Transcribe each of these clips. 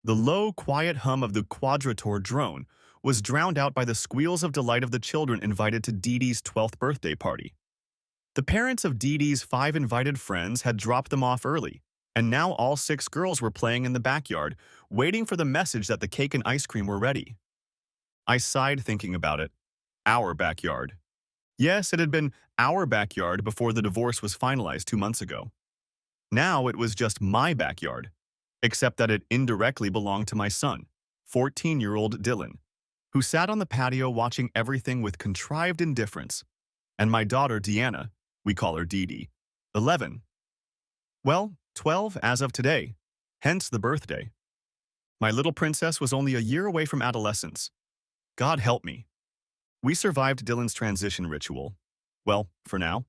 The low, quiet hum of the quadrator drone was drowned out by the squeals of delight of the children invited to Dee Dee's 12th birthday party. The parents of Dee Dee's 5 invited friends had dropped them off early, and now all 6 girls were playing in the backyard, waiting for the message that the cake and ice cream were ready. I sighed thinking about it. Our backyard. Yes, it had been our backyard before the divorce was finalized 2 months ago. Now it was just my backyard, except that it indirectly belonged to my son, 14-year-old Dylan, who sat on the patio watching everything with contrived indifference, and my daughter Deanna, we call her Dee Dee, 11. Well, 12 as of today, hence the birthday. My little princess was only a year away from adolescence. God help me. We survived Dylan's transition ritual. Well, for now.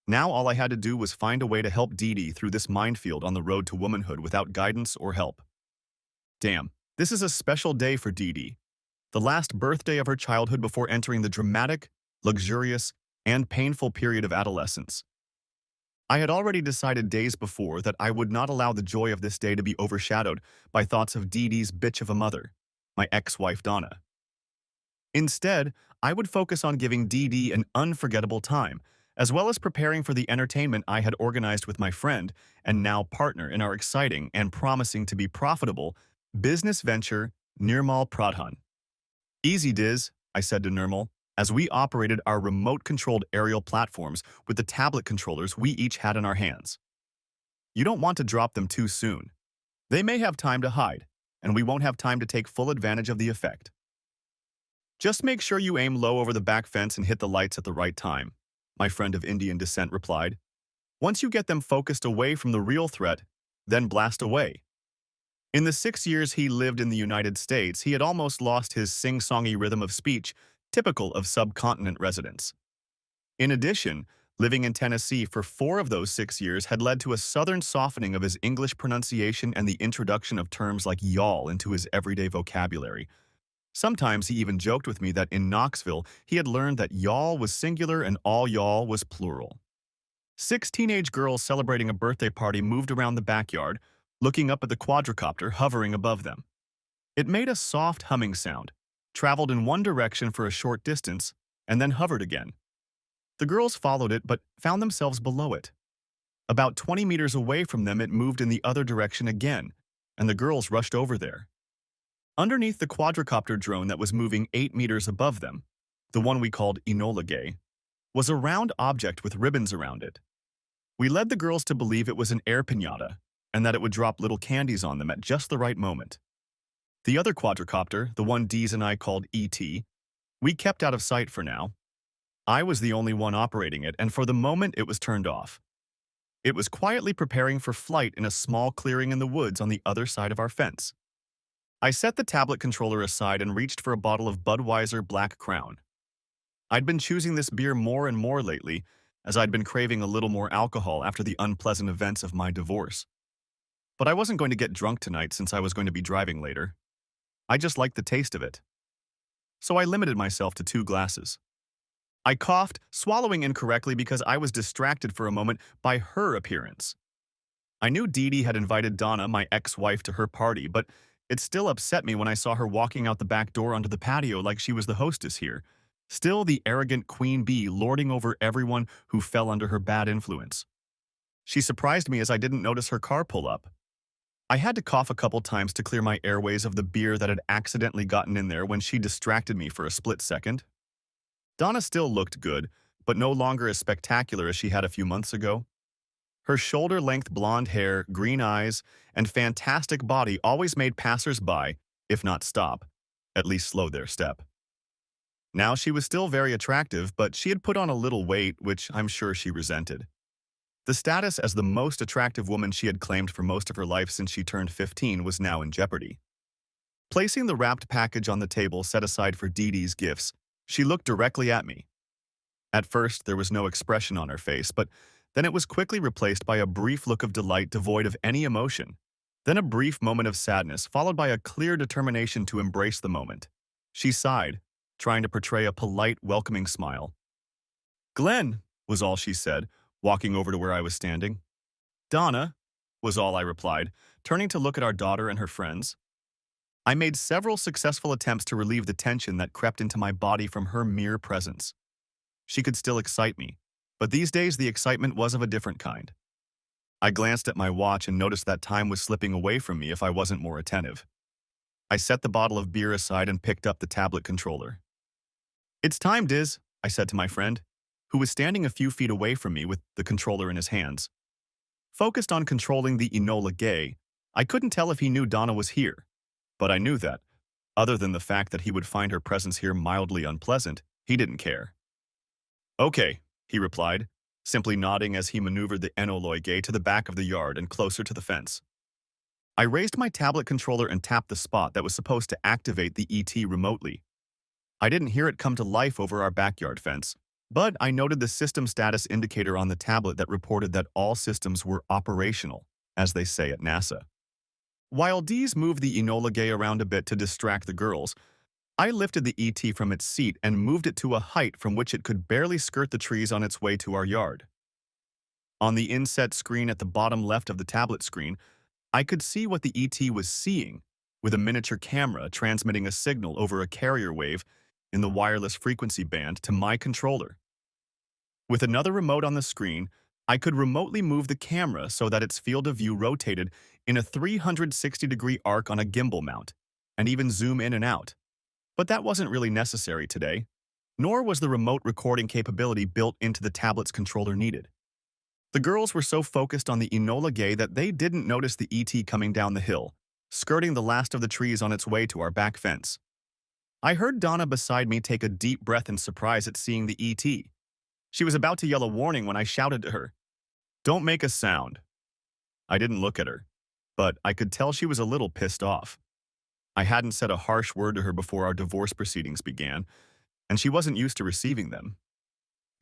Now all I had to do was find a way to help Dee Dee through this minefield on the road to womanhood without guidance or help. Damn, this is a special day for Dee Dee. The last birthday of her childhood before entering the dramatic, luxurious, and painful period of adolescence. I had already decided days before that I would not allow the joy of this day to be overshadowed by thoughts of Dee Dee's bitch of a mother, my ex-wife Donna. Instead, I would focus on giving Dee Dee an unforgettable time, as well as preparing for the entertainment I had organized with my friend and now partner in our exciting and promising to be profitable business venture, Nirmal Pradhan. Easy Diz, I said to Nirmal, as we operated our remote-controlled aerial platforms with the tablet controllers we each had in our hands. You don't want to drop them too soon. They may have time to hide, and we won't have time to take full advantage of the effect. Just make sure you aim low over the back fence and hit the lights at the right time, my friend of Indian descent replied. Once you get them focused away from the real threat, then blast away. In the 6 years he lived in the United States, he had almost lost his sing-songy rhythm of speech, typical of subcontinent residents. In addition, living in Tennessee for 4 of those 6 years had led to a southern softening of his English pronunciation and the introduction of terms like y'all into his everyday vocabulary. Sometimes he even joked with me that in Knoxville he had learned that y'all was singular and all y'all was plural. 6 teenage girls celebrating a birthday party moved around the backyard, looking up at the quadricopter hovering above them. It made a soft humming sound, traveled in one direction for a short distance, and then hovered again. The girls followed it but found themselves below it. About 20 meters away from them it moved in the other direction again, and the girls rushed over there. Underneath the quadricopter drone that was moving 8 meters above them, the one we called Enola Gay, was a round object with ribbons around it. We led the girls to believe it was an air piñata, and that it would drop little candies on them at just the right moment. The other quadricopter, the one Deez and I called E.T., we kept out of sight for now. I was the only one operating it, and for the moment it was turned off. It was quietly preparing for flight in a small clearing in the woods on the other side of our fence. I set the tablet controller aside and reached for a bottle of Budweiser Black Crown. I'd been choosing this beer more and more lately, as I'd been craving a little more alcohol after the unpleasant events of my divorce. But I wasn't going to get drunk tonight since I was going to be driving later. I just liked the taste of it. So I limited myself to 2 glasses. I coughed, swallowing incorrectly because I was distracted for a moment by her appearance. I knew Dee Dee had invited Donna, my ex-wife, to her party, but it still upset me when I saw her walking out the back door onto the patio like she was the hostess here, still the arrogant queen bee lording over everyone who fell under her bad influence. She surprised me as I didn't notice her car pull up. I had to cough a couple times to clear my airways of the beer that had accidentally gotten in there when she distracted me for a split second. Donna still looked good, but no longer as spectacular as she had a few months ago. Her shoulder-length blonde hair, green eyes, and fantastic body always made passers-by, if not stop, at least slow their step. Now she was still very attractive, but she had put on a little weight, which I'm sure she resented. The status as the most attractive woman she had claimed for most of her life since she turned 15 was now in jeopardy. Placing the wrapped package on the table set aside for Dee Dee's gifts, she looked directly at me. At first, there was no expression on her face, but then it was quickly replaced by a brief look of delight devoid of any emotion, then a brief moment of sadness followed by a clear determination to embrace the moment. She sighed, trying to portray a polite, welcoming smile. "Glenn," was all she said, walking over to where I was standing. "Donna," was all I replied, turning to look at our daughter and her friends. I made several successful attempts to relieve the tension that crept into my body from her mere presence. She could still excite me, but these days the excitement was of a different kind. I glanced at my watch and noticed that time was slipping away from me if I wasn't more attentive. I set the bottle of beer aside and picked up the tablet controller. "It's time, Diz," I said to my friend, who was standing a few feet away from me with the controller in his hands. Focused on controlling the Enola Gay, I couldn't tell if he knew Donna was here, but I knew that, other than the fact that he would find her presence here mildly unpleasant, he didn't care. "Okay," he replied, simply nodding as he maneuvered the Enola Gay to the back of the yard and closer to the fence. I raised my tablet controller and tapped the spot that was supposed to activate the ET remotely. I didn't hear it come to life over our backyard fence, but I noted the system status indicator on the tablet that reported that all systems were operational, as they say at NASA. While Dees moved the Enola Gay around a bit to distract the girls, I lifted the ET from its seat and moved it to a height from which it could barely skirt the trees on its way to our yard. On the inset screen at the bottom left of the tablet screen, I could see what the ET was seeing, with a miniature camera transmitting a signal over a carrier wave in the wireless frequency band to my controller. With another remote on the screen, I could remotely move the camera so that its field of view rotated in a 360-degree arc on a gimbal mount, and even zoom in and out. But that wasn't really necessary today, nor was the remote recording capability built into the tablet's controller needed. The girls were so focused on the Enola Gay that they didn't notice the ET coming down the hill, skirting the last of the trees on its way to our back fence. I heard Donna beside me take a deep breath in surprise at seeing the ET. She was about to yell a warning when I shouted to her, "Don't make a sound." I didn't look at her, but I could tell she was a little pissed off. I hadn't said a harsh word to her before our divorce proceedings began, and she wasn't used to receiving them.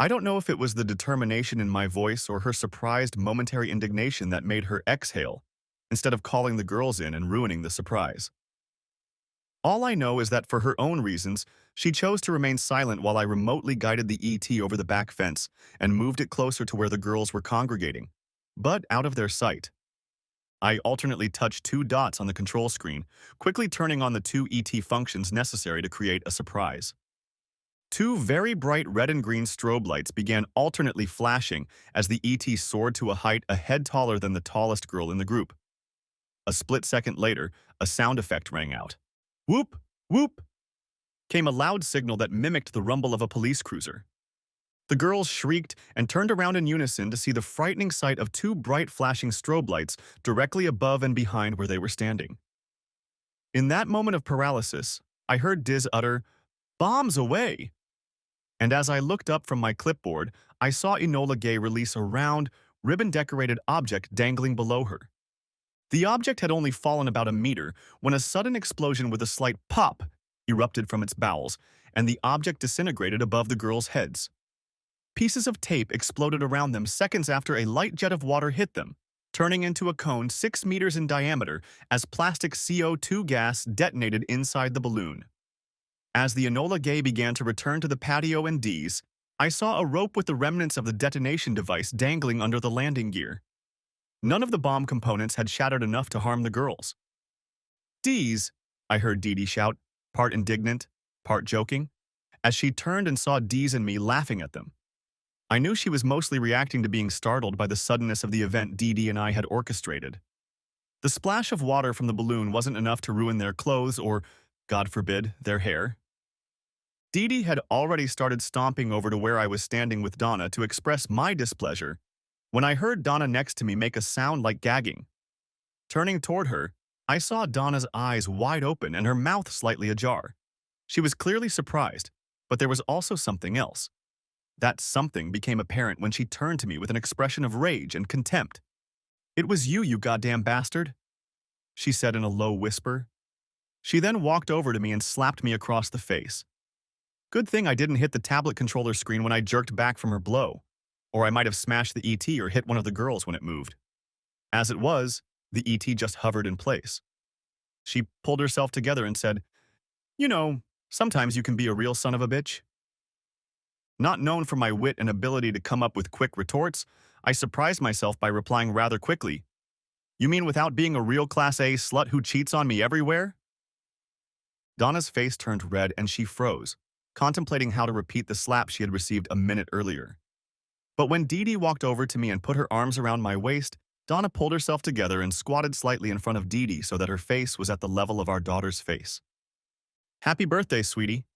I don't know if it was the determination in my voice or her surprised momentary indignation that made her exhale, instead of calling the girls in and ruining the surprise. All I know is that for her own reasons, she chose to remain silent while I remotely guided the ET over the back fence and moved it closer to where the girls were congregating, but out of their sight. I alternately touched two dots on the control screen, quickly turning on the two ET functions necessary to create a surprise. Two very bright red and green strobe lights began alternately flashing as the ET soared to a height a head taller than the tallest girl in the group. A split second later, a sound effect rang out. Whoop! Whoop! Came a loud signal that mimicked the rumble of a police cruiser. The girls shrieked and turned around in unison to see the frightening sight of two bright flashing strobe lights directly above and behind where they were standing. In that moment of paralysis, I heard Diz utter, "Bombs away!" And as I looked up from my clipboard, I saw Enola Gay release a round, ribbon-decorated object dangling below her. The object had only fallen about a meter when a sudden explosion with a slight pop erupted from its bowels, and the object disintegrated above the girls' heads. Pieces of tape exploded around them seconds after a light jet of water hit them, turning into a cone 6 meters in diameter as plastic CO2 gas detonated inside the balloon. As the Enola Gay began to return to the patio and D's, I saw a rope with the remnants of the detonation device dangling under the landing gear. None of the bomb components had shattered enough to harm the girls. "D's," I heard Dee Dee shout, part indignant, part joking, as she turned and saw D's and me laughing at them. I knew she was mostly reacting to being startled by the suddenness of the event Dee Dee and I had orchestrated. The splash of water from the balloon wasn't enough to ruin their clothes or, God forbid, their hair. Dee Dee had already started stomping over to where I was standing with Donna to express my displeasure when I heard Donna next to me make a sound like gagging. Turning toward her, I saw Donna's eyes wide open and her mouth slightly ajar. She was clearly surprised, but there was also something else. That something became apparent when she turned to me with an expression of rage and contempt. "It was you, you goddamn bastard," she said in a low whisper. She then walked over to me and slapped me across the face. Good thing I didn't hit the tablet controller screen when I jerked back from her blow, or I might have smashed the ET or hit one of the girls when it moved. As it was, the ET just hovered in place. She pulled herself together and said, "You know, sometimes you can be a real son of a bitch." Not known for my wit and ability to come up with quick retorts, I surprised myself by replying rather quickly, "You mean without being a real Class A slut who cheats on me everywhere?" Donna's face turned red and she froze, contemplating how to repeat the slap she had received a minute earlier. But when Dee Dee walked over to me and put her arms around my waist, Donna pulled herself together and squatted slightly in front of Dee Dee so that her face was at the level of our daughter's face. "Happy birthday, sweetie."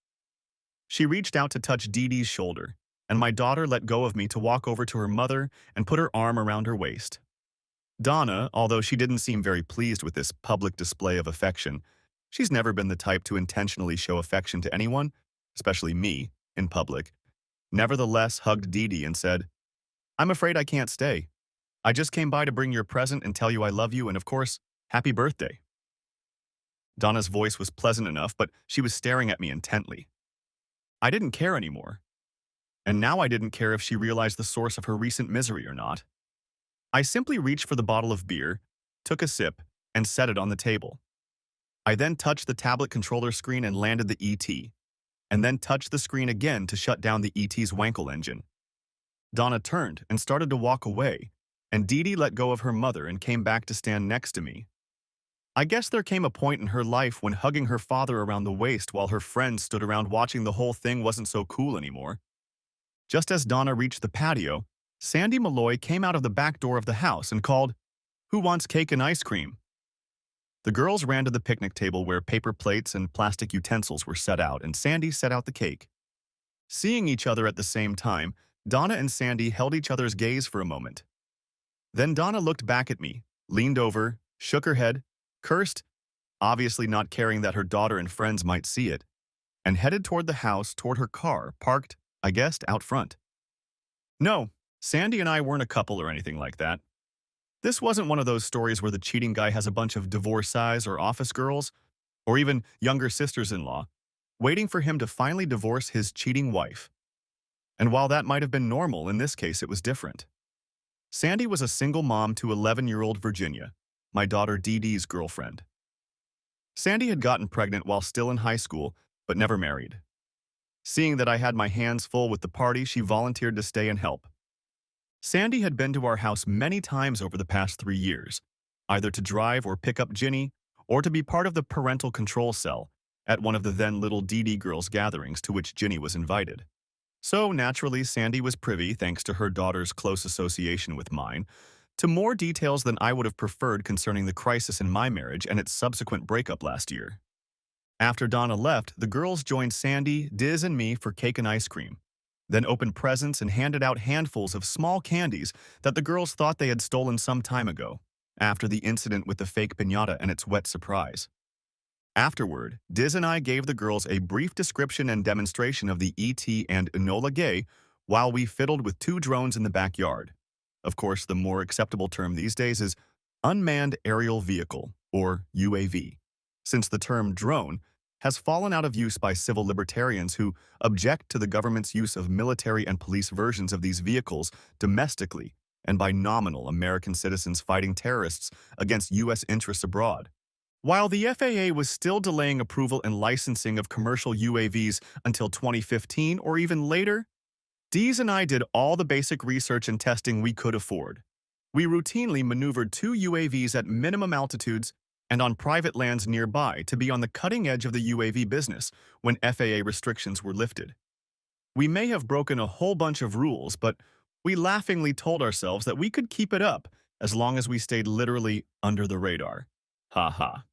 She reached out to touch Dee Dee's shoulder, and my daughter let go of me to walk over to her mother and put her arm around her waist. Donna, although she didn't seem very pleased with this public display of affection, she's never been the type to intentionally show affection to anyone, especially me, in public, nevertheless hugged Dee Dee and said, "I'm afraid I can't stay. I just came by to bring your present and tell you I love you and, of course, happy birthday." Donna's voice was pleasant enough, but she was staring at me intently. I didn't care anymore. And now I didn't care if she realized the source of her recent misery or not. I simply reached for the bottle of beer, took a sip, and set it on the table. I then touched the tablet controller screen and landed the ET, and then touched the screen again to shut down the ET's Wankel engine. Donna turned and started to walk away, and Dee Dee let go of her mother and came back to stand next to me. I guess there came a point in her life when hugging her father around the waist while her friends stood around watching the whole thing wasn't so cool anymore. Just as Donna reached the patio, Sandy Malloy came out of the back door of the house and called, "Who wants cake and ice cream?" The girls ran to the picnic table where paper plates and plastic utensils were set out, and Sandy set out the cake. Seeing each other at the same time, Donna and Sandy held each other's gaze for a moment. Then Donna looked back at me, leaned over, shook her head, cursed, obviously not caring that her daughter and friends might see it, and headed toward the house toward her car, parked, I guessed, out front. No, Sandy and I weren't a couple or anything like that. This wasn't one of those stories where the cheating guy has a bunch of divorcees or office girls, or even younger sisters-in-law, waiting for him to finally divorce his cheating wife. And while that might have been normal, in this case it was different. Sandy was a single mom to 11-year-old Virginia, my daughter Dee Dee's girlfriend. Sandy had gotten pregnant while still in high school, but never married. Seeing that I had my hands full with the party, she volunteered to stay and help. Sandy had been to our house many times over the past 3 years, either to drive or pick up Ginny, or to be part of the parental control cell at one of the then little Dee Dee girls' gatherings to which Ginny was invited. So naturally, Sandy was privy, thanks to her daughter's close association with mine, to more details than I would have preferred concerning the crisis in my marriage and its subsequent breakup last year. After Donna left, the girls joined Sandy, Diz, and me for cake and ice cream, then opened presents and handed out handfuls of small candies that the girls thought they had stolen some time ago, after the incident with the fake piñata and its wet surprise. Afterward, Diz and I gave the girls a brief description and demonstration of the ET and Enola Gay while we fiddled with 2 drones in the backyard. Of course, the more acceptable term these days is unmanned aerial vehicle, or UAV, since the term drone has fallen out of use by civil libertarians who object to the government's use of military and police versions of these vehicles domestically and by nominal American citizens fighting terrorists against U.S. interests abroad. While the FAA was still delaying approval and licensing of commercial UAVs until 2015 or even later, Dees and I did all the basic research and testing we could afford. We routinely maneuvered 2 UAVs at minimum altitudes and on private lands nearby to be on the cutting edge of the UAV business when FAA restrictions were lifted. We may have broken a whole bunch of rules, but we laughingly told ourselves that we could keep it up as long as we stayed literally under the radar. Ha ha.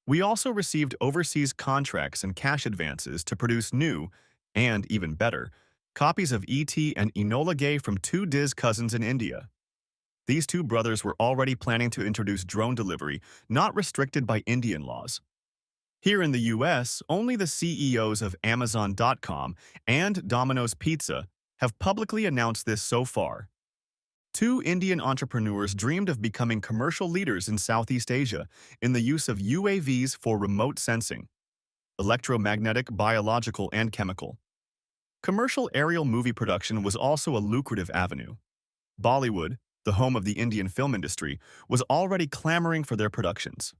We also received overseas contracts and cash advances to produce new, and even better, copies of E.T. and Enola Gay from 2 Diz cousins in India. These 2 brothers were already planning to introduce drone delivery, not restricted by Indian laws. Here in the US, only the CEOs of Amazon.com and Domino's Pizza have publicly announced this so far. 2 Indian entrepreneurs dreamed of becoming commercial leaders in Southeast Asia in the use of UAVs for remote sensing, electromagnetic, biological, and chemical. Commercial aerial movie production was also a lucrative avenue. Bollywood, the home of the Indian film industry, was already clamoring for their productions.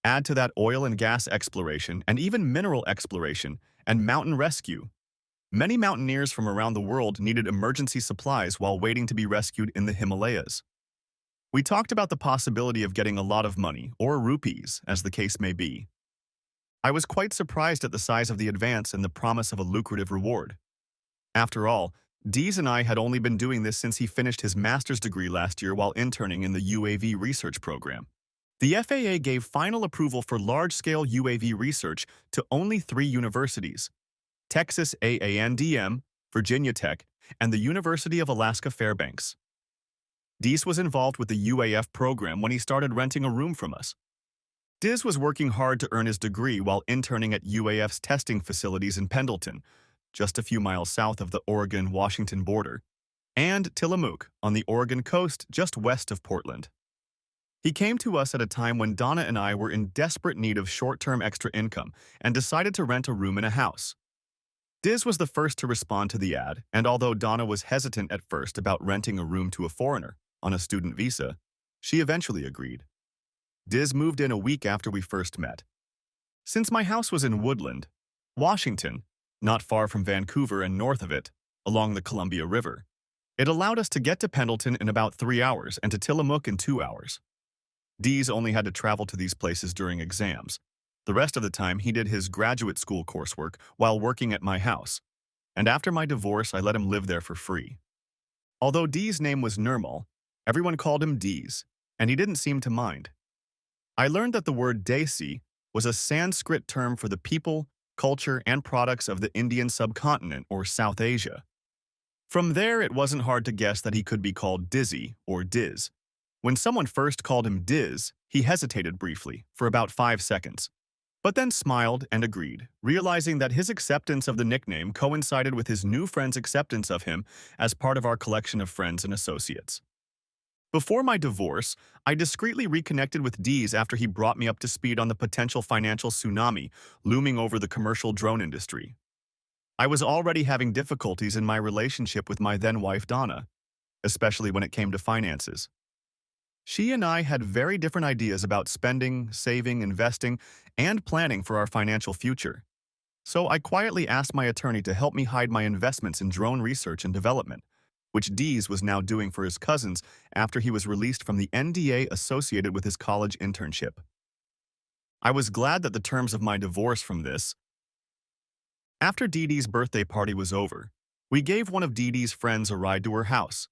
Add to that oil and gas exploration and even mineral exploration and mountain rescue. Many mountaineers from around the world needed emergency supplies while waiting to be rescued in the Himalayas. We talked about the possibility of getting a lot of money, or rupees, as the case may be. I was quite surprised at the size of the advance and the promise of a lucrative reward. After all, Dees and I had only been doing this since he finished his master's degree last year while interning in the UAV research program. The FAA gave final approval for large-scale UAV research to only 3 universities: Texas A&M, Virginia Tech, and the University of Alaska Fairbanks. Dees was involved with the UAF program when he started renting a room from us. Diz was working hard to earn his degree while interning at UAF's testing facilities in Pendleton, just a few miles south of the Oregon-Washington border, and Tillamook on the Oregon coast just west of Portland. He came to us at a time when Donna and I were in desperate need of short-term extra income and decided to rent a room in a house. Diz was the first to respond to the ad, and although Donna was hesitant at first about renting a room to a foreigner on a student visa, she eventually agreed. Diz moved in a week after we first met. Since my house was in Woodland, Washington, not far from Vancouver and north of it, along the Columbia River, it allowed us to get to Pendleton in about 3 hours and to Tillamook in 2 hours. Diz only had to travel to these places during exams. The rest of the time, he did his graduate school coursework while working at my house, and after my divorce, I let him live there for free. Although D's name was Nirmal, everyone called him D's, and he didn't seem to mind. I learned that the word Desi was a Sanskrit term for the people, culture, and products of the Indian subcontinent or South Asia. From there, it wasn't hard to guess that he could be called Dizzy or Diz. When someone first called him Diz, he hesitated briefly, for about 5 seconds, but then smiled and agreed, realizing that his acceptance of the nickname coincided with his new friend's acceptance of him as part of our collection of friends and associates. Before my divorce, I discreetly reconnected with Dees after he brought me up to speed on the potential financial tsunami looming over the commercial drone industry. I was already having difficulties in my relationship with my then-wife Donna, especially when it came to finances. She and I had very different ideas about spending, saving, investing, and planning for our financial future. So I quietly asked my attorney to help me hide my investments in drone research and development, which Dees was now doing for his cousins after he was released from the NDA associated with his college internship. I was glad that the terms of my divorce from this. After Dee Dee's birthday party was over, we gave one of Dee Dee's friends a ride to her house.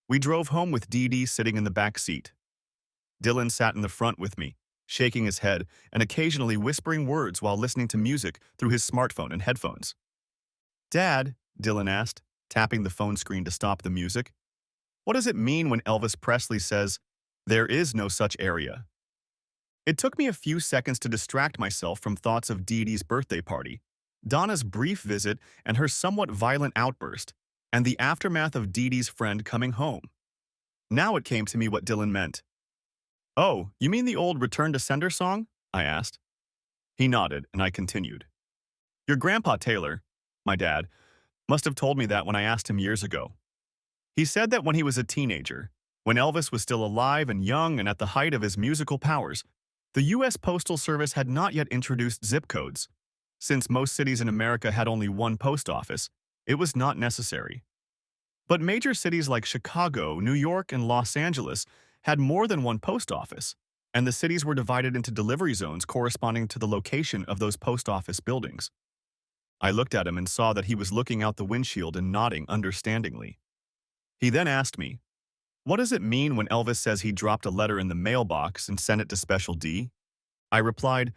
We drove home with Dee Dee sitting in the back seat. Dylan sat in the front with me, shaking his head and occasionally whispering words while listening to music through his smartphone and headphones. "Dad," Dylan asked, tapping the phone screen to stop the music, "what does it mean when Elvis Presley says, 'There is no such area'?" It took me a few seconds to distract myself from thoughts of Dee Dee's birthday party, Donna's brief visit and her somewhat violent outburst, and the aftermath of Dee Dee's friend coming home. Now it came to me what Dylan meant. "Oh, you mean the old Return to Sender song?" I asked. He nodded, and I continued. "Your grandpa Taylor, my dad, must have told me that when I asked him years ago. He said that when he was a teenager, when Elvis was still alive and young and at the height of his musical powers, the U.S. Postal Service had not yet introduced zip codes. Since most cities in America had only one post office, it was not necessary. But major cities like Chicago, New York, and Los Angeles had more than one post office, and the cities were divided into delivery zones corresponding to the location of those post office buildings. I looked at him and saw that he was looking out the windshield and nodding understandingly. He then asked me, "What does it mean when Elvis says he dropped a letter in the mailbox and sent it to Special D?" I replied,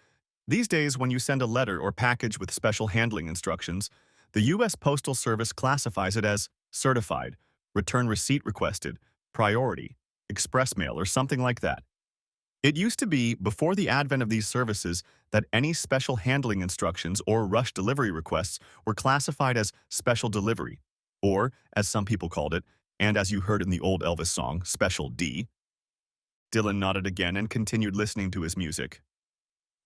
"These days, when you send a letter or package with special handling instructions, the U.S. Postal Service classifies it as certified, return receipt requested, priority, express mail, or something like that. It used to be, before the advent of these services, that any special handling instructions or rush delivery requests were classified as special delivery, or, as some people called it, and as you heard in the old Elvis song, Special D." Dylan nodded again and continued listening to his music.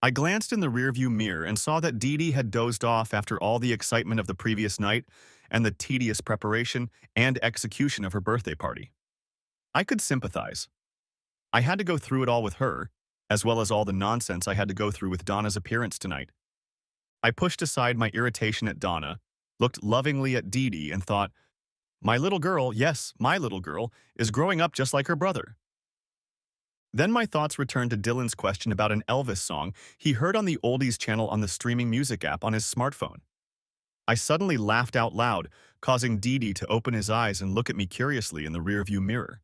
I glanced in the rearview mirror and saw that Dee Dee had dozed off after all the excitement of the previous night and the tedious preparation and execution of her birthday party. I could sympathize. I had to go through it all with her, as well as all the nonsense I had to go through with Donna's appearance tonight. I pushed aside my irritation at Donna, looked lovingly at Dee Dee, and thought, my little girl, yes, my little girl, is growing up just like her brother. Then my thoughts returned to Dylan's question about an Elvis song he heard on the Oldies channel on the streaming music app on his smartphone. I suddenly laughed out loud, causing Dee Dee to open his eyes and look at me curiously in the rearview mirror.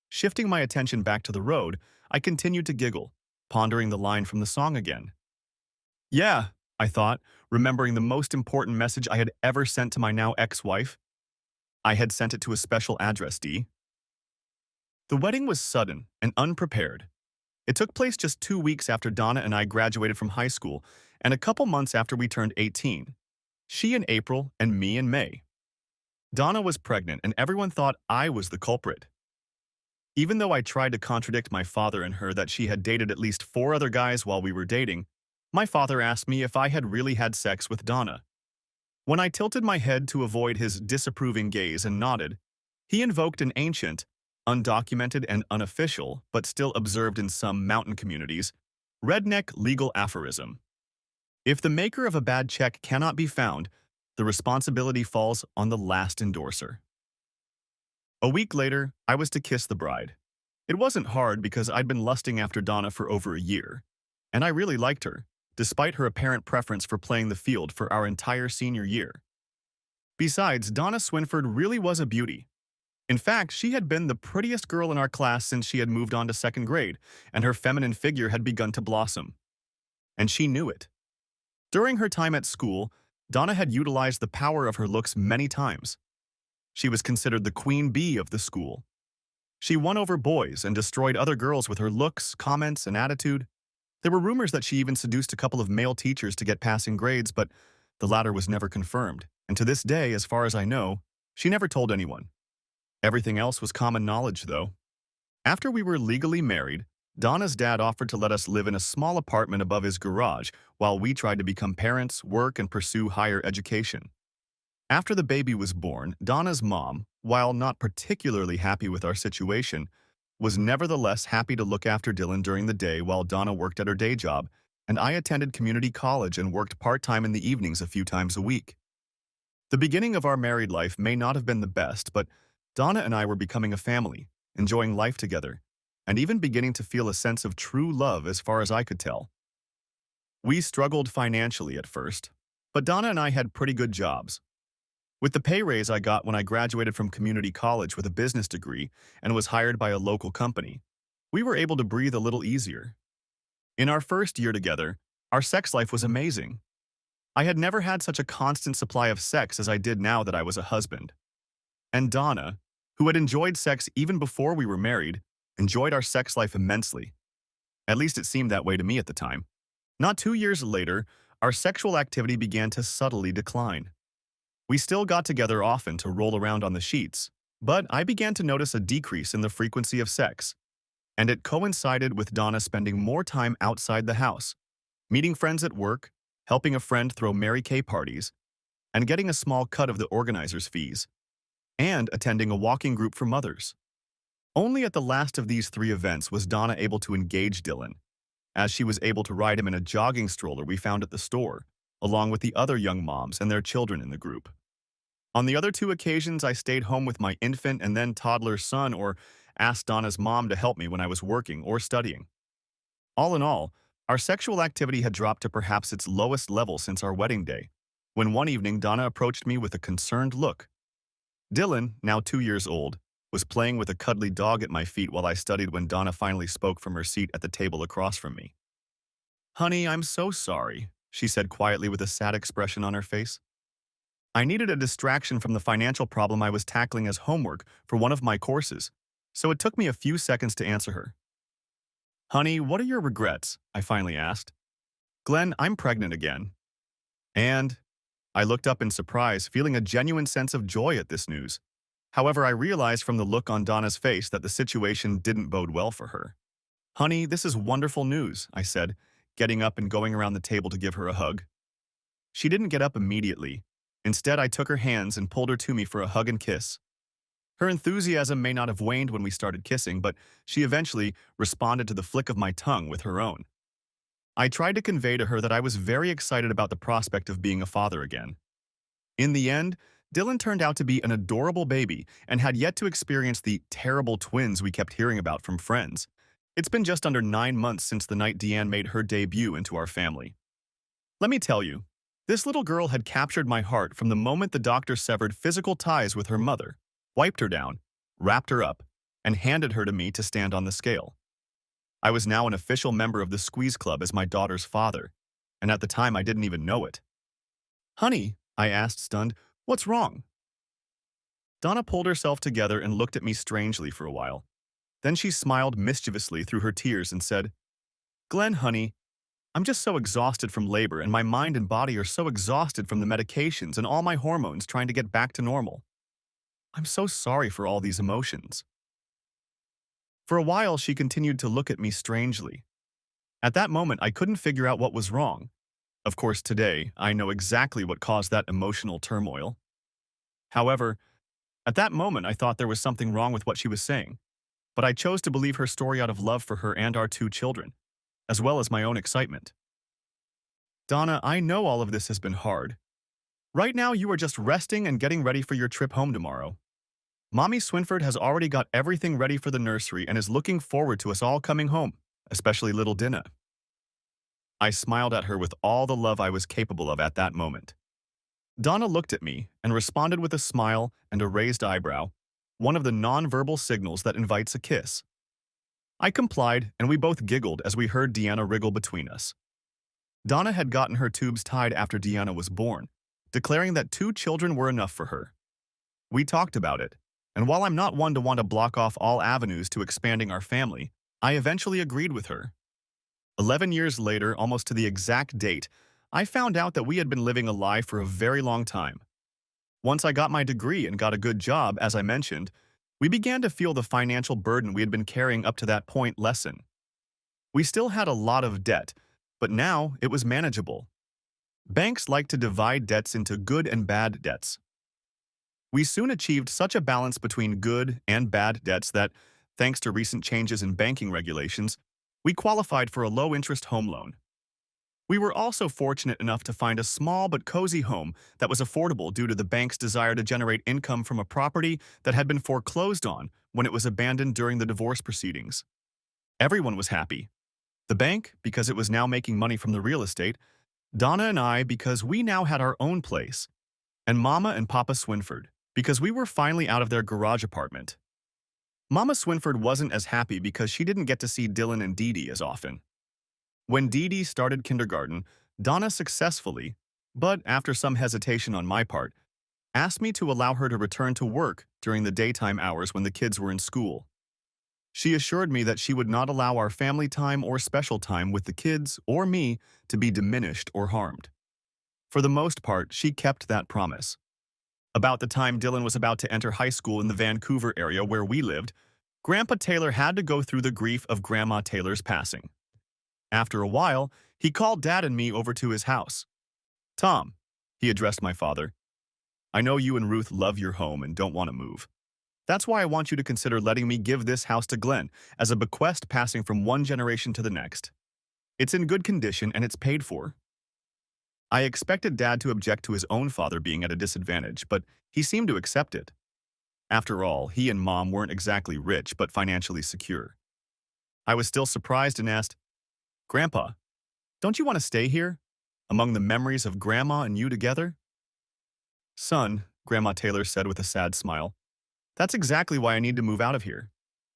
Shifting my attention back to the road, I continued to giggle, pondering the line from the song again. Yeah, I thought, remembering the most important message I had ever sent to my now ex-wife. I had sent it to a special address, Dee. The wedding was sudden and unprepared. It took place just 2 weeks after Donna and I graduated from high school, and a couple months after we turned 18. She in April and me in May. Donna was pregnant, and everyone thought I was the culprit. Even though I tried to contradict my father and her that she had dated at least 4 other guys while we were dating, my father asked me if I had really had sex with Donna. When I tilted my head to avoid his disapproving gaze and nodded, he invoked an ancient, undocumented and unofficial, but still observed in some mountain communities, redneck legal aphorism. If the maker of a bad check cannot be found, the responsibility falls on the last endorser. A week later, I was to kiss the bride. It wasn't hard because I'd been lusting after Donna for over a year, and I really liked her, despite her apparent preference for playing the field for our entire senior year. Besides, Donna Swinford really was a beauty. In fact, she had been the prettiest girl in our class since she had moved on to second grade, and her feminine figure had begun to blossom. And she knew it. During her time at school, Donna had utilized the power of her looks many times. She was considered the queen bee of the school. She won over boys and destroyed other girls with her looks, comments, and attitude. There were rumors that she even seduced a couple of male teachers to get passing grades, but the latter was never confirmed, and to this day, as far as I know, she never told anyone. Everything else was common knowledge, though. After we were legally married, Donna's dad offered to let us live in a small apartment above his garage while we tried to become parents, work, and pursue higher education. After the baby was born, Donna's mom, while not particularly happy with our situation, was nevertheless happy to look after Dylan during the day while Donna worked at her day job, and I attended community college and worked part-time in the evenings a few times a week. The beginning of our married life may not have been the best, but Donna and I were becoming a family, enjoying life together, and even beginning to feel a sense of true love as far as I could tell. We struggled financially at first, but Donna and I had pretty good jobs. With the pay raise I got when I graduated from community college with a business degree and was hired by a local company, we were able to breathe a little easier. In our first year together, our sex life was amazing. I had never had such a constant supply of sex as I did now that I was a husband. And Donna, who had enjoyed sex even before we were married, enjoyed our sex life immensely. At least it seemed that way to me at the time. Not 2 years later, our sexual activity began to subtly decline. We still got together often to roll around on the sheets, but I began to notice a decrease in the frequency of sex, and it coincided with Donna spending more time outside the house, meeting friends at work, helping a friend throw Mary Kay parties, and getting a small cut of the organizer's fees, and attending a walking group for mothers. Only at the last of these 3 events was Donna able to engage Dylan, as she was able to ride him in a jogging stroller we found at the store, along with the other young moms and their children in the group. On the other 2 occasions, I stayed home with my infant and then toddler son or asked Donna's mom to help me when I was working or studying. All in all, our sexual activity had dropped to perhaps its lowest level since our wedding day, when one evening Donna approached me with a concerned look. Dylan, now 2 years old, was playing with a cuddly dog at my feet while I studied when Donna finally spoke from her seat at the table across from me. "Honey, I'm so sorry," she said quietly with a sad expression on her face. I needed a distraction from the financial problem I was tackling as homework for one of my courses, so it took me a few seconds to answer her. "Honey, what are your regrets?" I finally asked. "Glenn, I'm pregnant again." And I looked up in surprise, feeling a genuine sense of joy at this news. However, I realized from the look on Donna's face that the situation didn't bode well for her. "Honey, this is wonderful news," I said, getting up and going around the table to give her a hug. She didn't get up immediately. Instead, I took her hands and pulled her to me for a hug and kiss. Her enthusiasm may not have waned when we started kissing, but she eventually responded to the flick of my tongue with her own. I tried to convey to her that I was very excited about the prospect of being a father again. In the end, Dylan turned out to be an adorable baby and had yet to experience the terrible twins we kept hearing about from friends. It's been just under 9 months since the night Deanne made her debut into our family. Let me tell you, this little girl had captured my heart from the moment the doctor severed physical ties with her mother, wiped her down, wrapped her up, and handed her to me to stand on the scale. I was now an official member of the Squeeze Club as my daughter's father, and at the time I didn't even know it. "Honey," I asked, stunned, "what's wrong?" Donna pulled herself together and looked at me strangely for a while. Then she smiled mischievously through her tears and said, "Glenn, honey, I'm just so exhausted from labor, and my mind and body are so exhausted from the medications and all my hormones trying to get back to normal. I'm so sorry for all these emotions." For a while, she continued to look at me strangely. At that moment, I couldn't figure out what was wrong. Of course, today, I know exactly what caused that emotional turmoil. However, at that moment, I thought there was something wrong with what she was saying, but I chose to believe her story out of love for her and our 2 children, as well as my own excitement. "Donna, I know all of this has been hard. Right now, you are just resting and getting ready for your trip home tomorrow. Mommy Swinford has already got everything ready for the nursery and is looking forward to us all coming home, especially little Dinah." I smiled at her with all the love I was capable of at that moment. Donna looked at me and responded with a smile and a raised eyebrow, one of the nonverbal signals that invites a kiss. I complied, and we both giggled as we heard Deanna wriggle between us. Donna had gotten her tubes tied after Deanna was born, declaring that 2 children were enough for her. We talked about it, and while I'm not one to want to block off all avenues to expanding our family, I eventually agreed with her. 11 years later, almost to the exact date, I found out that we had been living a lie for a very long time. Once I got my degree and got a good job, as I mentioned, we began to feel the financial burden we had been carrying up to that point lessen. We still had a lot of debt, but now it was manageable. Banks like to divide debts into good and bad debts. We soon achieved such a balance between good and bad debts that, thanks to recent changes in banking regulations, we qualified for a low-interest home loan. We were also fortunate enough to find a small but cozy home that was affordable due to the bank's desire to generate income from a property that had been foreclosed on when it was abandoned during the divorce proceedings. Everyone was happy. The bank, because it was now making money from the real estate, Donna and I, because we now had our own place, and Mama and Papa Swinford, because we were finally out of their garage apartment. Mama Swinford wasn't as happy because she didn't get to see Dylan and Dee Dee as often. When Dee Dee started kindergarten, Donna successfully, but after some hesitation on my part, asked me to allow her to return to work during the daytime hours when the kids were in school. She assured me that she would not allow our family time or special time with the kids or me to be diminished or harmed. For the most part, she kept that promise. About the time Dylan was about to enter high school in the Vancouver area where we lived, Grandpa Taylor had to go through the grief of Grandma Taylor's passing. After a while, he called Dad and me over to his house. "Tom," he addressed my father, "I know you and Ruth love your home and don't want to move. That's why I want you to consider letting me give this house to Glenn as a bequest passing from one generation to the next. It's in good condition and it's paid for." I expected Dad to object to his own father being at a disadvantage, but he seemed to accept it. After all, he and Mom weren't exactly rich but financially secure. I was still surprised and asked, "Grandpa, don't you want to stay here, among the memories of Grandma and you together?" "Son," Grandma Taylor said with a sad smile, "that's exactly why I need to move out of here.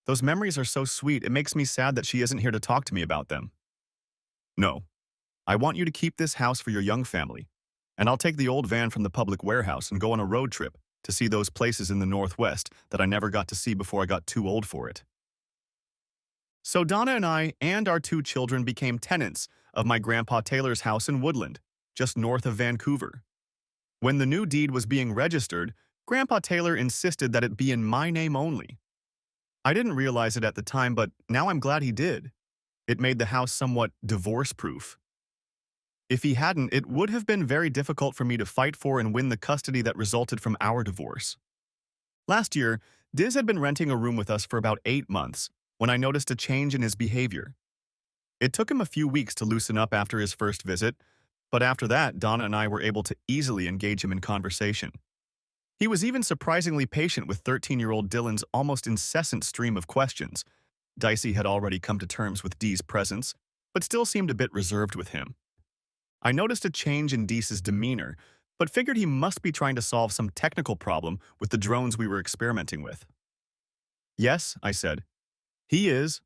Those memories are so sweet, it makes me sad that she isn't here to talk to me about them." "No, I want you to keep this house for your young family, and I'll take the old van from the public warehouse and go on a road trip to see those places in the Northwest that I never got to see before I got too old for it." So Donna and I and our 2 children became tenants of my Grandpa Taylor's house in Woodland, just north of Vancouver. When the new deed was being registered, Grandpa Taylor insisted that it be in my name only. I didn't realize it at the time, but now I'm glad he did. It made the house somewhat divorce-proof. If he hadn't, it would have been very difficult for me to fight for and win the custody that resulted from our divorce. Last year, Diz had been renting a room with us for about 8 months when I noticed a change in his behavior. It took him a few weeks to loosen up after his first visit, but after that, Donna and I were able to easily engage him in conversation. He was even surprisingly patient with 13-year-old Dylan's almost incessant stream of questions, Dicey had already come to terms with Dee's presence, but still seemed a bit reserved with him. I noticed a change in Dee's demeanor, but figured he must be trying to solve some technical problem with the drones we were experimenting with. Yes, I said. He is.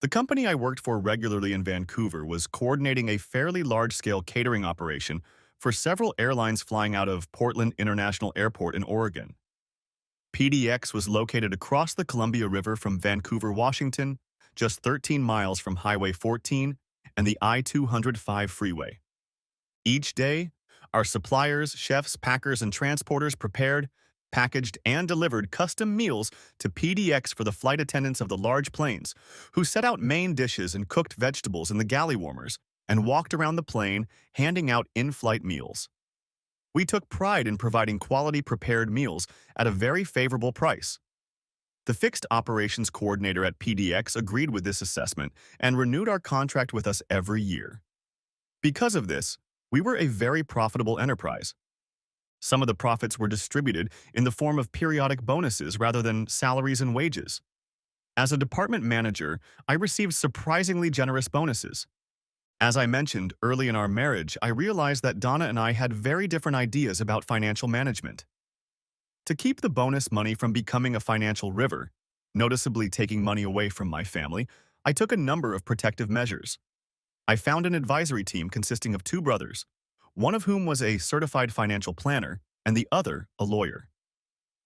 The company I worked for regularly in Vancouver was coordinating a fairly large-scale catering operation for several airlines flying out of Portland International Airport in Oregon. PDX was located across the Columbia River from Vancouver, Washington, just 13 miles from Highway 14 and the I-205 freeway. Each day, our suppliers, chefs, packers, and transporters prepared, packaged, and delivered custom meals to PDX for the flight attendants of the large planes, who set out main dishes and cooked vegetables in the galley warmers and walked around the plane handing out in-flight meals. We took pride in providing quality prepared meals at a very favorable price. The fixed operations coordinator at PDX agreed with this assessment and renewed our contract with us every year. Because of this, we were a very profitable enterprise. Some of the profits were distributed in the form of periodic bonuses rather than salaries and wages. As a department manager, I received surprisingly generous bonuses. As I mentioned early in our marriage, I realized that Donna and I had very different ideas about financial management. To keep the bonus money from becoming a financial river, noticeably taking money away from my family, I took a number of protective measures. I found an advisory team consisting of two brothers, one of whom was a certified financial planner and the other a lawyer.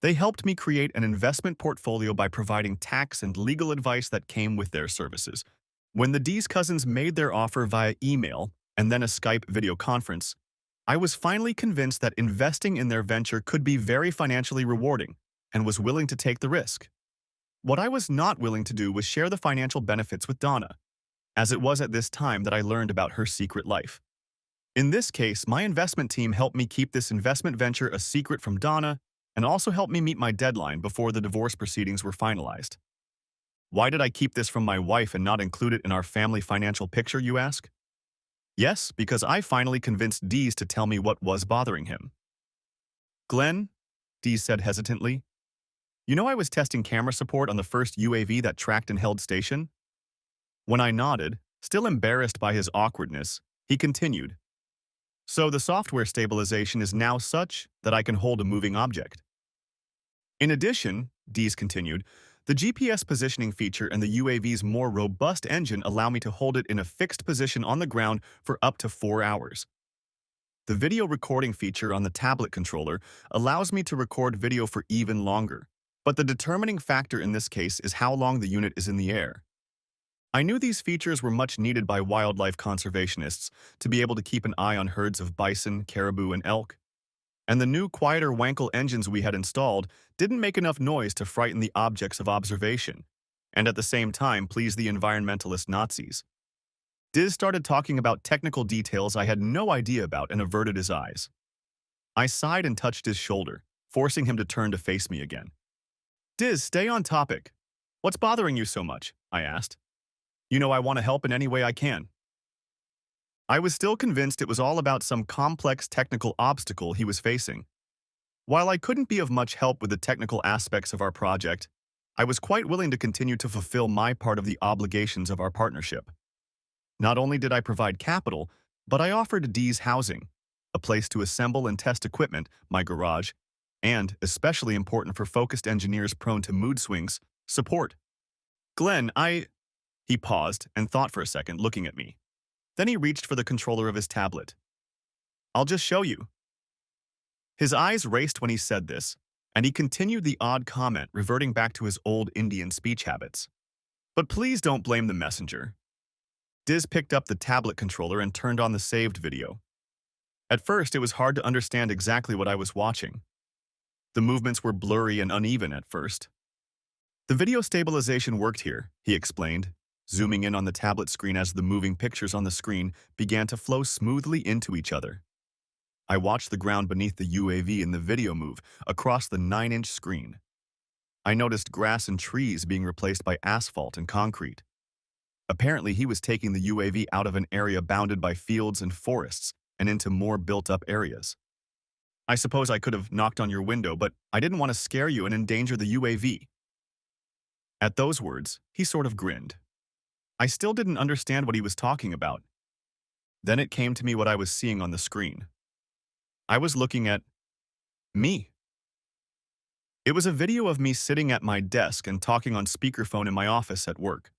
They helped me create an investment portfolio by providing tax and legal advice that came with their services. When the Dees cousins made their offer via email and then a Skype video conference, I was finally convinced that investing in their venture could be very financially rewarding and was willing to take the risk. What I was not willing to do was share the financial benefits with Donna, as it was at this time that I learned about her secret life. In this case, my investment team helped me keep this investment venture a secret from Donna and also helped me meet my deadline before the divorce proceedings were finalized. Why did I keep this from my wife and not include it in our family financial picture, you ask? Yes, because I finally convinced Dees to tell me what was bothering him. Glenn, Dees said hesitantly, you know I was testing camera support on the first UAV that tracked and held station? When I nodded, still embarrassed by his awkwardness, he continued. So the software stabilization is now such that I can hold a moving object. In addition, Dees continued, the GPS positioning feature and the UAV's more robust engine allow me to hold it in a fixed position on the ground for up to 4 hours. The video recording feature on the tablet controller allows me to record video for even longer, but the determining factor in this case is how long the unit is in the air. I knew these features were much needed by wildlife conservationists to be able to keep an eye on herds of bison, caribou, and elk. And the new, quieter Wankel engines we had installed didn't make enough noise to frighten the objects of observation, and at the same time please the environmentalist Nazis. Diz started talking about technical details I had no idea about and averted his eyes. I sighed and touched his shoulder, forcing him to turn to face me again. Diz, stay on topic. What's bothering you so much? I asked. You know I want to help in any way I can. I was still convinced it was all about some complex technical obstacle he was facing. While I couldn't be of much help with the technical aspects of our project, I was quite willing to continue to fulfill my part of the obligations of our partnership. Not only did I provide capital, but I offered Dees housing, a place to assemble and test equipment, my garage, and, especially important for focused engineers prone to mood swings, support. Glenn, He paused and thought for a second, looking at me. Then he reached for the controller of his tablet. I'll just show you. His eyes raced when he said this, and he continued the odd comment, reverting back to his old Indian speech habits. But please don't blame the messenger. Diz picked up the tablet controller and turned on the saved video. At first, it was hard to understand exactly what I was watching. The movements were blurry and uneven at first. The video stabilization worked here, he explained, zooming in on the tablet screen as the moving pictures on the screen began to flow smoothly into each other. I watched the ground beneath the UAV in the video move across the 9-inch screen. I noticed grass and trees being replaced by asphalt and concrete. Apparently, he was taking the UAV out of an area bounded by fields and forests and into more built-up areas. I suppose I could have knocked on your window, but I didn't want to scare you and endanger the UAV. At those words, he sort of grinned. I still didn't understand what he was talking about. Then it came to me what I was seeing on the screen. I was looking at me. It was a video of me sitting at my desk and talking on speakerphone in my office at work.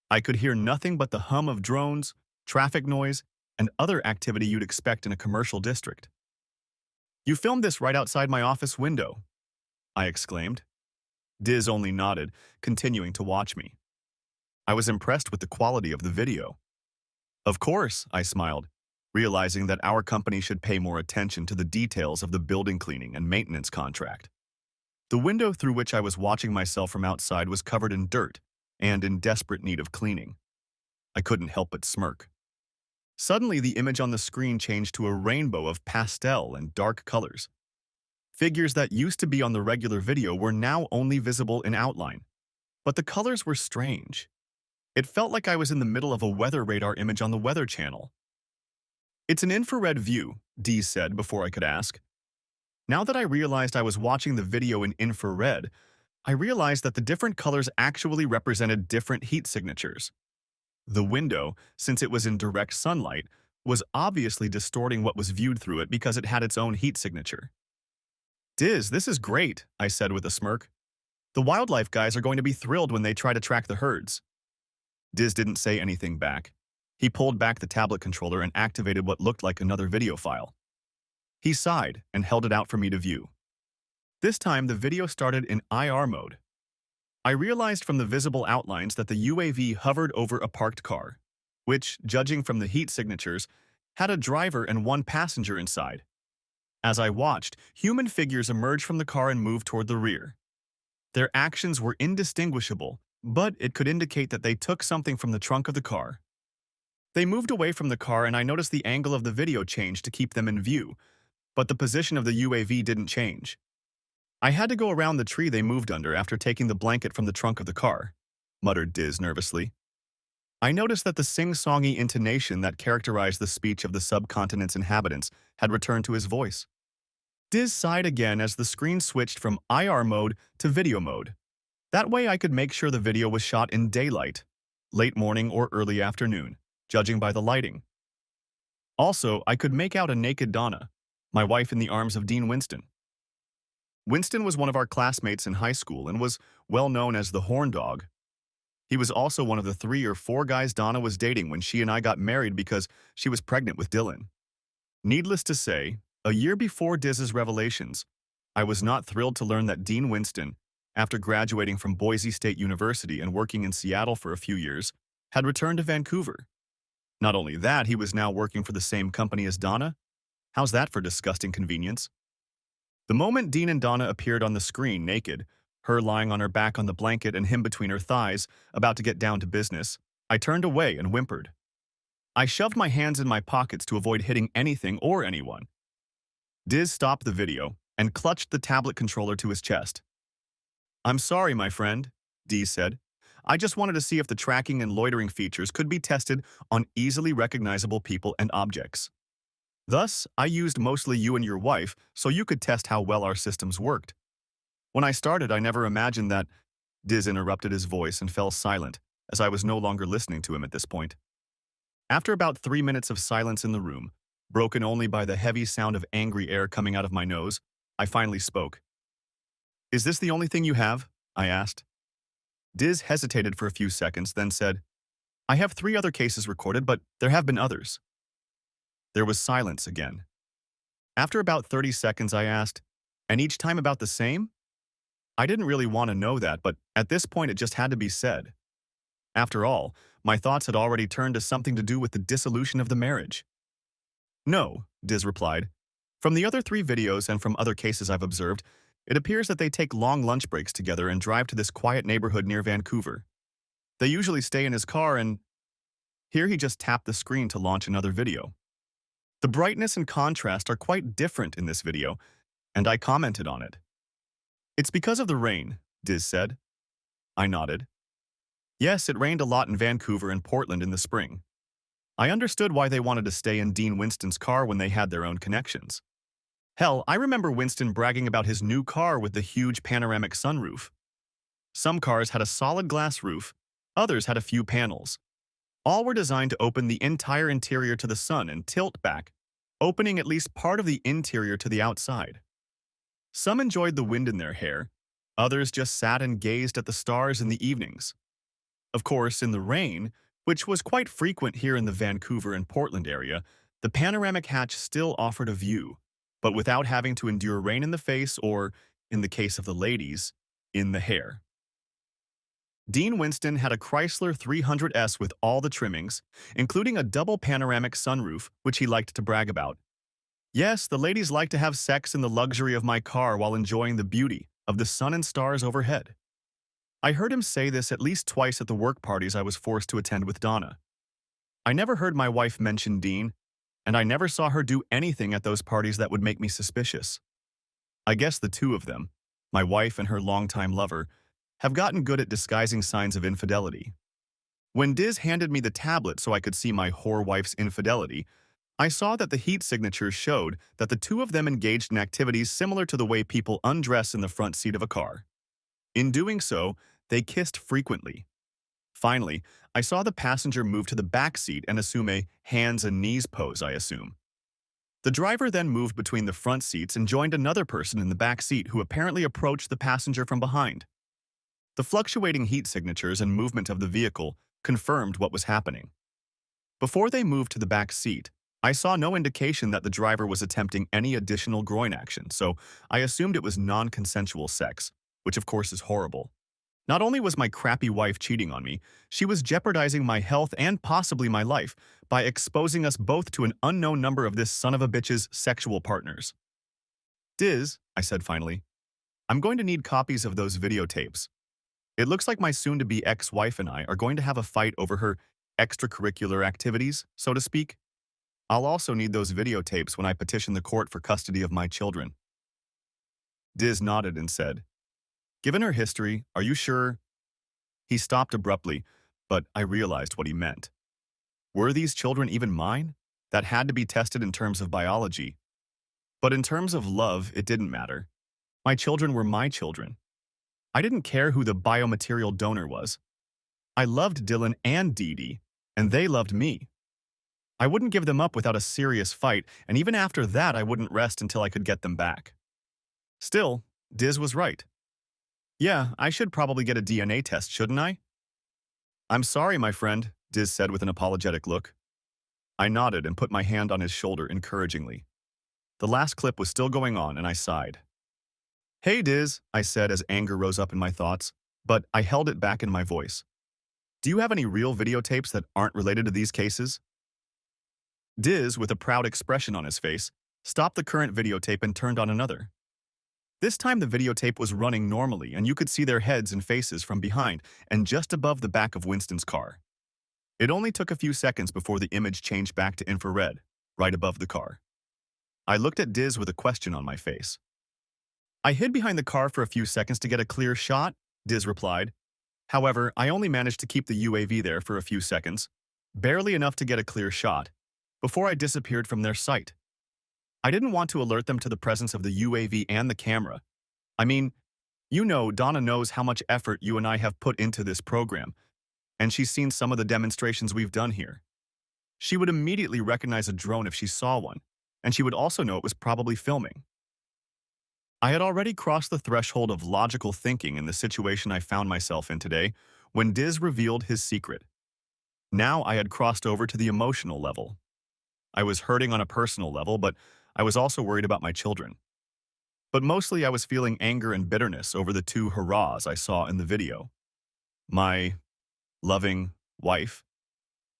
I could hear nothing but the hum of drones, traffic noise, and other activity you'd expect in a commercial district. "You filmed this right outside my office window," I exclaimed. Diz only nodded, continuing to watch me. I was impressed with the quality of the video. "Of course," I smiled, realizing that our company should pay more attention to the details of the building cleaning and maintenance contract. The window through which I was watching myself from outside was covered in dirt and in desperate need of cleaning. I couldn't help but smirk. Suddenly, the image on the screen changed to a rainbow of pastel and dark colors. Figures that used to be on the regular video were now only visible in outline. But the colors were strange. It felt like I was in the middle of a weather radar image on the Weather Channel. "It's an infrared view," Dee said before I could ask. Now that I realized I was watching the video in infrared, I realized that the different colors actually represented different heat signatures. The window, since it was in direct sunlight, was obviously distorting what was viewed through it because it had its own heat signature. "Diz, this is great," I said with a smirk. "The wildlife guys are going to be thrilled when they try to track the herds." Diz didn't say anything back. He pulled back the tablet controller and activated what looked like another video file. He sighed and held it out for me to view. This time, the video started in IR mode. I realized from the visible outlines that the UAV hovered over a parked car, which, judging from the heat signatures, had a driver and one passenger inside. As I watched, human figures emerged from the car and moved toward the rear. Their actions were indistinguishable, but it could indicate that they took something from the trunk of the car. They moved away from the car and I noticed the angle of the video changed to keep them in view, but the position of the UAV didn't change. "I had to go around the tree they moved under after taking the blanket from the trunk of the car," muttered Diz nervously. I noticed that the sing-songy intonation that characterized the speech of the subcontinent's inhabitants had returned to his voice. Diz sighed again as the screen switched from IR mode to video mode. That way I could make sure the video was shot in daylight, late morning or early afternoon, judging by the lighting. Also, I could make out a naked Donna, my wife in the arms of Dean Winston. Winston was one of our classmates in high school and was well known as the horn dog. He was also one of the 3 or 4 guys Donna was dating when she and I got married because she was pregnant with Dylan. Needless to say, a year before Diz's revelations, I was not thrilled to learn that Dean Winston, after graduating from Boise State University and working in Seattle for a few years, had returned to Vancouver. Not only that, he was now working for the same company as Donna. How's that for disgusting convenience? The moment Dean and Donna appeared on the screen naked, her lying on her back on the blanket and him between her thighs, about to get down to business, I turned away and whimpered. I shoved my hands in my pockets to avoid hitting anything or anyone. Diz stopped the video and clutched the tablet controller to his chest. "I'm sorry, my friend," Diz said. "I just wanted to see if the tracking and loitering features could be tested on easily recognizable people and objects. Thus, I used mostly you and your wife so you could test how well our systems worked. When I started, I never imagined that—" Diz interrupted his voice and fell silent, as I was no longer listening to him at this point. After about 3 minutes of silence in the room, broken only by the heavy sound of angry air coming out of my nose, I finally spoke. "Is this the only thing you have?" I asked. Diz hesitated for a few seconds, then said, "I have 3 other cases recorded, but there have been others." There was silence again. After about 30 seconds, I asked, "And each time about the same?" I didn't really want to know that, but at this point it just had to be said. After all, my thoughts had already turned to something to do with the dissolution of the marriage. "No," Diz replied. "From the other 3 videos and from other cases I've observed, it appears that they take long lunch breaks together and drive to this quiet neighborhood near Vancouver. They usually stay in his car and—" Here he just tapped the screen to launch another video. The brightness and contrast are quite different in this video, and I commented on it. "It's because of the rain," Diz said. I nodded. Yes, it rained a lot in Vancouver and Portland in the spring. I understood why they wanted to stay in Dean Winston's car when they had their own connections. Hell, I remember Winston bragging about his new car with the huge panoramic sunroof. Some cars had a solid glass roof, others had a few panels. All were designed to open the entire interior to the sun and tilt back, opening at least part of the interior to the outside. Some enjoyed the wind in their hair, others just sat and gazed at the stars in the evenings. Of course, in the rain, which was quite frequent here in the Vancouver and Portland area, the panoramic hatch still offered a view, but without having to endure rain in the face or, in the case of the ladies, in the hair. Dean Winston had a Chrysler 300S with all the trimmings, including a double panoramic sunroof, which he liked to brag about. Yes, the ladies like to have sex in the luxury of my car while enjoying the beauty of the sun and stars overhead. I heard him say this at least twice at the work parties I was forced to attend with Donna. I never heard my wife mention Dean, and I never saw her do anything at those parties that would make me suspicious. I guess the two of them, my wife and her longtime lover, have gotten good at disguising signs of infidelity. When Diz handed me the tablet so I could see my whore wife's infidelity, I saw that the heat signatures showed that the two of them engaged in activities similar to the way people undress in the front seat of a car. In doing so, they kissed frequently. Finally, I saw the passenger move to the back seat and assume a hands and knees pose, I assume. The driver then moved between the front seats and joined another person in the back seat who apparently approached the passenger from behind. The fluctuating heat signatures and movement of the vehicle confirmed what was happening. Before they moved to the back seat, I saw no indication that the driver was attempting any additional groin action, so I assumed it was non-consensual sex, which of course is horrible. Not only was my crappy wife cheating on me, she was jeopardizing my health and possibly my life by exposing us both to an unknown number of this son of a bitch's sexual partners. Diz, I said finally, I'm going to need copies of those videotapes. It looks like my soon-to-be ex-wife and I are going to have a fight over her extracurricular activities, so to speak. I'll also need those videotapes when I petition the court for custody of my children. Diz nodded and said, Given her history, are you sure? He stopped abruptly, but I realized what he meant. Were these children even mine? That had to be tested in terms of biology. But in terms of love, it didn't matter. My children were my children. I didn't care who the biomaterial donor was. I loved Dylan and Dee Dee, and they loved me. I wouldn't give them up without a serious fight, and even after that I wouldn't rest until I could get them back. Still, Diz was right. Yeah, I should probably get a DNA test, shouldn't I? I'm sorry, my friend, Diz said with an apologetic look. I nodded and put my hand on his shoulder encouragingly. The last clip was still going on, and I sighed. Hey, Diz, I said as anger rose up in my thoughts, but I held it back in my voice. Do you have any real videotapes that aren't related to these cases? Diz, with a proud expression on his face, stopped the current videotape and turned on another. This time the videotape was running normally and you could see their heads and faces from behind and just above the back of Winston's car. It only took a few seconds before the image changed back to infrared, right above the car. I looked at Diz with a question on my face. I hid behind the car for a few seconds to get a clear shot, Diz replied. However, I only managed to keep the UAV there for a few seconds, barely enough to get a clear shot, before I disappeared from their sight. I didn't want to alert them to the presence of the UAV and the camera. I mean, you know, Donna knows how much effort you and I have put into this program, and she's seen some of the demonstrations we've done here. She would immediately recognize a drone if she saw one, and she would also know it was probably filming. I had already crossed the threshold of logical thinking in the situation I found myself in today when Diz revealed his secret. Now I had crossed over to the emotional level. I was hurting on a personal level, but I was also worried about my children. But mostly I was feeling anger and bitterness over the two hurrahs I saw in the video. My loving wife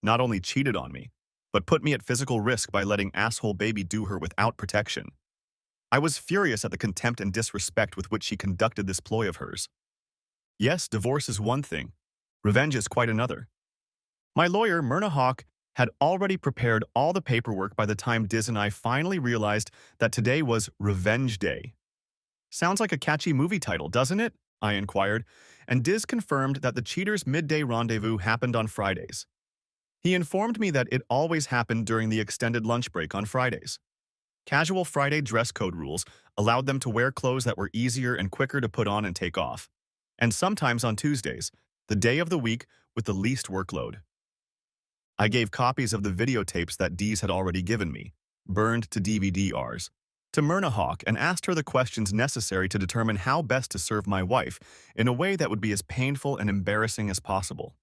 not only cheated on me, but put me at physical risk by letting asshole baby do her without protection. I was furious at the contempt and disrespect with which she conducted this ploy of hers. Yes, divorce is one thing. Revenge is quite another. My lawyer, Myrna Hawk, had already prepared all the paperwork by the time Diz and I finally realized that today was Revenge Day. Sounds like a catchy movie title, doesn't it? I inquired, and Diz confirmed that the cheaters' midday rendezvous happened on Fridays. He informed me that it always happened during the extended lunch break on Fridays. Casual Friday dress code rules allowed them to wear clothes that were easier and quicker to put on and take off. and sometimes on Tuesdays, the day of the week with the least workload. I gave copies of the videotapes that Dees had already given me, burned to DVD-Rs, to Myrna Hawk and asked her the questions necessary to determine how best to serve my wife in a way that would be as painful and embarrassing as possible.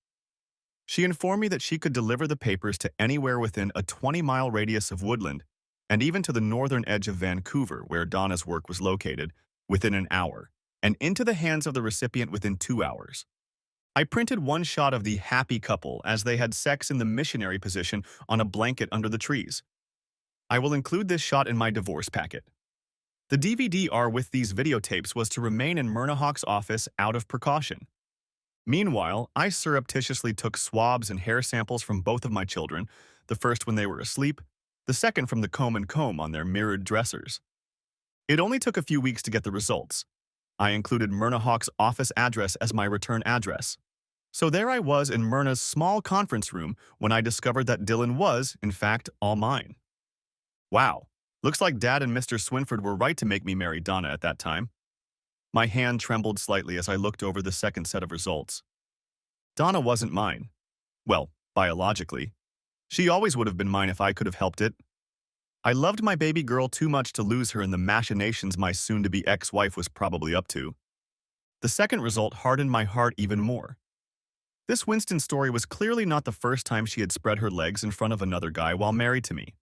She informed me that she could deliver the papers to anywhere within a 20-mile radius of Woodland, and even to the northern edge of Vancouver, where Donna's work was located, within an hour, and into the hands of the recipient within 2 hours. I printed one shot of the happy couple as they had sex in the missionary position on a blanket under the trees. I will include this shot in my divorce packet. The DVD-R with these videotapes was to remain in Myrna Hawk's office out of precaution. Meanwhile, I surreptitiously took swabs and hair samples from both of my children, the first when they were asleep, the second from the comb and comb on their mirrored dressers. It only took a few weeks to get the results. I included Myrna Hawk's office address as my return address. So there I was in Myrna's small conference room when I discovered that Dylan was, in fact, all mine. Wow, looks like Dad and Mr. Swinford were right to make me marry Donna at that time. My hand trembled slightly as I looked over the second set of results. Donna wasn't mine. Well, biologically. She always would have been mine if I could have helped it. I loved my baby girl too much to lose her in the machinations my soon-to-be ex-wife was probably up to. The second result hardened my heart even more. This Winston story was clearly not the first time she had spread her legs in front of another guy while married to me.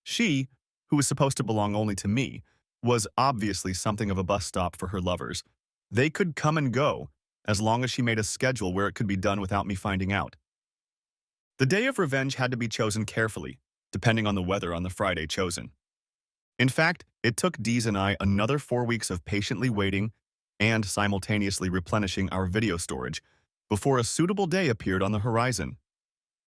She, who was supposed to belong only to me, was obviously something of a bus stop for her lovers. They could come and go, as long as she made a schedule where it could be done without me finding out. The day of revenge had to be chosen carefully, depending on the weather on the Friday chosen. In fact, it took Dees and I another 4 weeks of patiently waiting and simultaneously replenishing our video storage before a suitable day appeared on the horizon.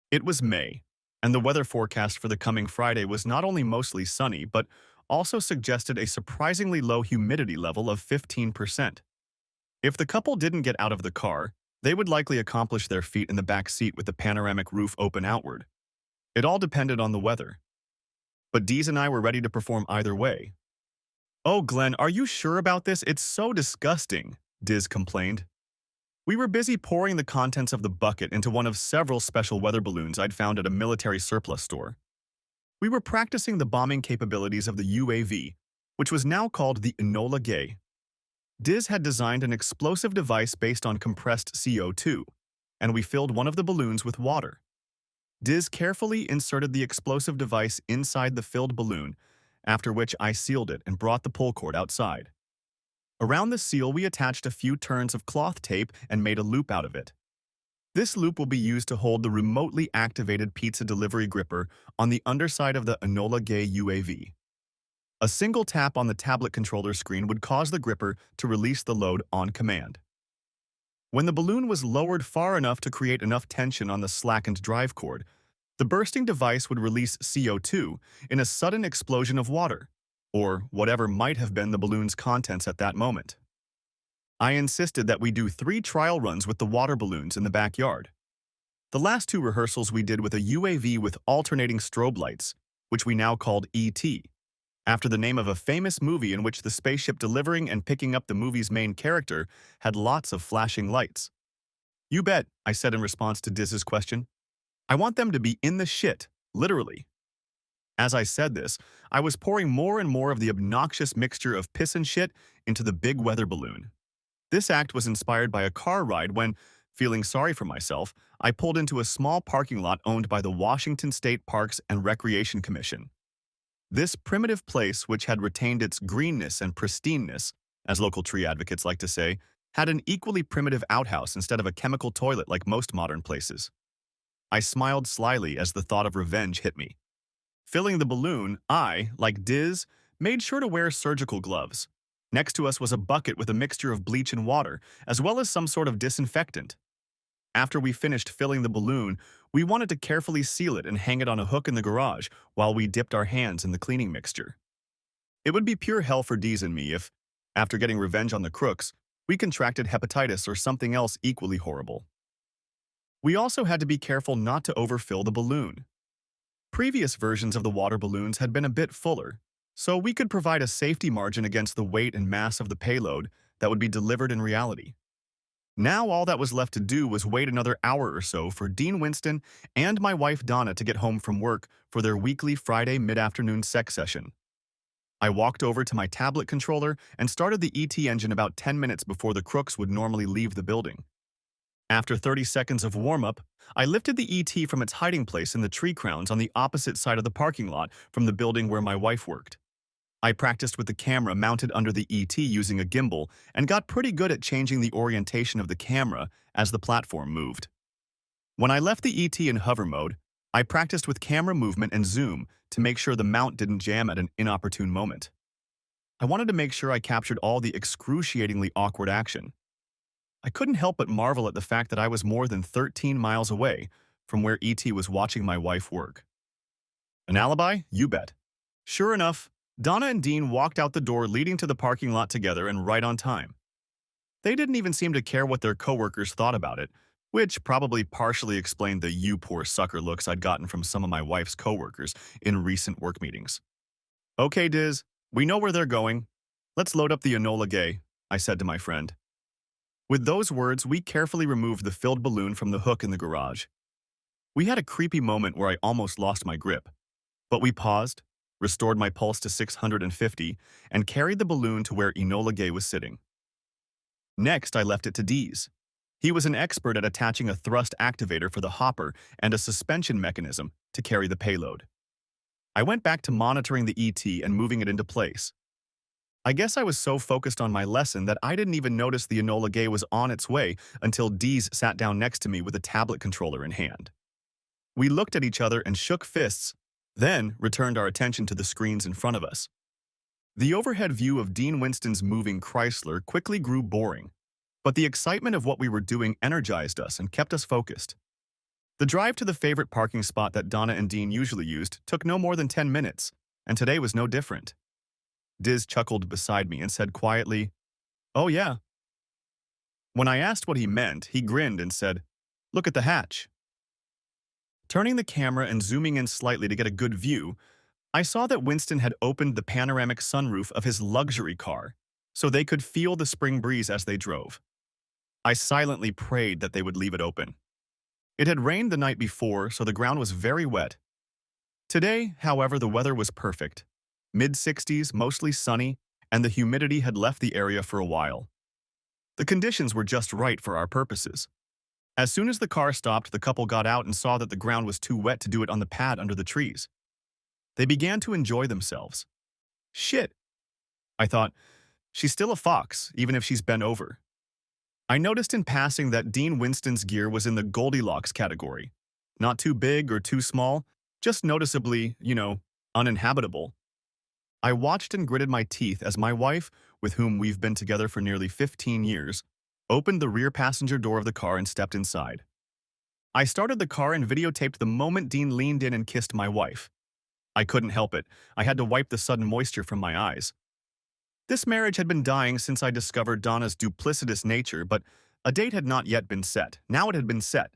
It was May, and the weather forecast for the coming Friday was not only mostly sunny, but also suggested a surprisingly low humidity level of 15%. If the couple didn't get out of the car, they would likely accomplish their feat in the back seat with the panoramic roof open outward. It all depended on the weather. But Dees and I were ready to perform either way. "Oh, Glenn, are you sure about this? It's so disgusting," Diz complained. We were busy pouring the contents of the bucket into one of several special weather balloons I'd found at a military surplus store. We were practicing the bombing capabilities of the UAV, which was now called the Enola Gay. Diz had designed an explosive device based on compressed CO2, and we filled one of the balloons with water. Diz carefully inserted the explosive device inside the filled balloon, after which I sealed it and brought the pull cord outside. Around the seal, we attached a few turns of cloth tape and made a loop out of it. This loop will be used to hold the remotely activated pizza delivery gripper on the underside of the Enola Gay UAV. A single tap on the tablet controller screen would cause the gripper to release the load on command. When the balloon was lowered far enough to create enough tension on the slackened drive cord, the bursting device would release CO2 in a sudden explosion of water, or whatever might have been the balloon's contents at that moment. I insisted that we do 3 trial runs with the water balloons in the backyard. The last 2 rehearsals we did with a UAV with alternating strobe lights, which we now called ET, after the name of a famous movie in which the spaceship delivering and picking up the movie's main character had lots of flashing lights. "You bet," I said in response to Diz's question. "I want them to be in the shit, literally." As I said this, I was pouring more and more of the obnoxious mixture of piss and shit into the big weather balloon. This act was inspired by a car ride when, feeling sorry for myself, I pulled into a small parking lot owned by the Washington State Parks and Recreation Commission. This primitive place, which had retained its greenness and pristineness, as local tree advocates like to say, had an equally primitive outhouse instead of a chemical toilet like most modern places. I smiled slyly as the thought of revenge hit me. Filling the balloon, I, like Diz, made sure to wear surgical gloves. Next to us was a bucket with a mixture of bleach and water, as well as some sort of disinfectant. After we finished filling the balloon, we wanted to carefully seal it and hang it on a hook in the garage while we dipped our hands in the cleaning mixture. It would be pure hell for Dees and me if, after getting revenge on the crooks, we contracted hepatitis or something else equally horrible. We also had to be careful not to overfill the balloon. Previous versions of the water balloons had been a bit fuller, so we could provide a safety margin against the weight and mass of the payload that would be delivered in reality. Now all that was left to do was wait another hour or so for Dean Winston and my wife Donna to get home from work for their weekly Friday mid-afternoon sex session. I walked over to my tablet controller and started the ET engine about 10 minutes before the crooks would normally leave the building. After 30 seconds of warm-up, I lifted the ET from its hiding place in the tree crowns on the opposite side of the parking lot from the building where my wife worked. I practiced with the camera mounted under the ET using a gimbal and got pretty good at changing the orientation of the camera as the platform moved. When I left the ET in hover mode, I practiced with camera movement and zoom to make sure the mount didn't jam at an inopportune moment. I wanted to make sure I captured all the excruciatingly awkward action. I couldn't help but marvel at the fact that I was more than 13 miles away from where ET was watching my wife work. An alibi? You bet. Sure enough, Donna and Dean walked out the door leading to the parking lot together and right on time. They didn't even seem to care what their coworkers thought about it, which probably partially explained the "you poor sucker" looks I'd gotten from some of my wife's coworkers in recent work meetings. Okay, Diz, we know where they're going. Let's load up the Enola Gay, I said to my friend. With those words, we carefully removed the filled balloon from the hook in the garage. We had a creepy moment where I almost lost my grip, but we paused, restored my pulse to 650, and carried the balloon to where Enola Gay was sitting. Next, I left it to Deez. He was an expert at attaching a thrust activator for the hopper and a suspension mechanism to carry the payload. I went back to monitoring the ET and moving it into place. I guess I was so focused on my lesson that I didn't even notice the Enola Gay was on its way until Deez sat down next to me with a tablet controller in hand. We looked at each other and shook fists, then returned our attention to the screens in front of us. The overhead view of Dean Winston's moving Chrysler quickly grew boring, but the excitement of what we were doing energized us and kept us focused. The drive to the favorite parking spot that Donna and Dean usually used took no more than 10 minutes, and today was no different. Diz chuckled beside me and said quietly, "Oh yeah." When I asked what he meant, he grinned and said, "Look at the hatch." Turning the camera and zooming in slightly to get a good view, I saw that Winston had opened the panoramic sunroof of his luxury car so they could feel the spring breeze as they drove. I silently prayed that they would leave it open. It had rained the night before, so the ground was very wet. Today, however, the weather was perfect. Mid-60s, mostly sunny, and the humidity had left the area for a while. The conditions were just right for our purposes. As soon as the car stopped, the couple got out and saw that the ground was too wet to do it on the pad under the trees. They began to enjoy themselves. Shit, I thought, she's still a fox, even if she's bent over. I noticed in passing that Dean Winston's gear was in the Goldilocks category. Not too big or too small, just noticeably, uninhabitable. I watched and gritted my teeth as my wife, with whom we've been together for nearly 15 years, opened the rear passenger door of the car and stepped inside. I started the car and videotaped the moment Dean leaned in and kissed my wife. I couldn't help it. I had to wipe the sudden moisture from my eyes. This marriage had been dying since I discovered Donna's duplicitous nature, but a date had not yet been set. Now it had been set.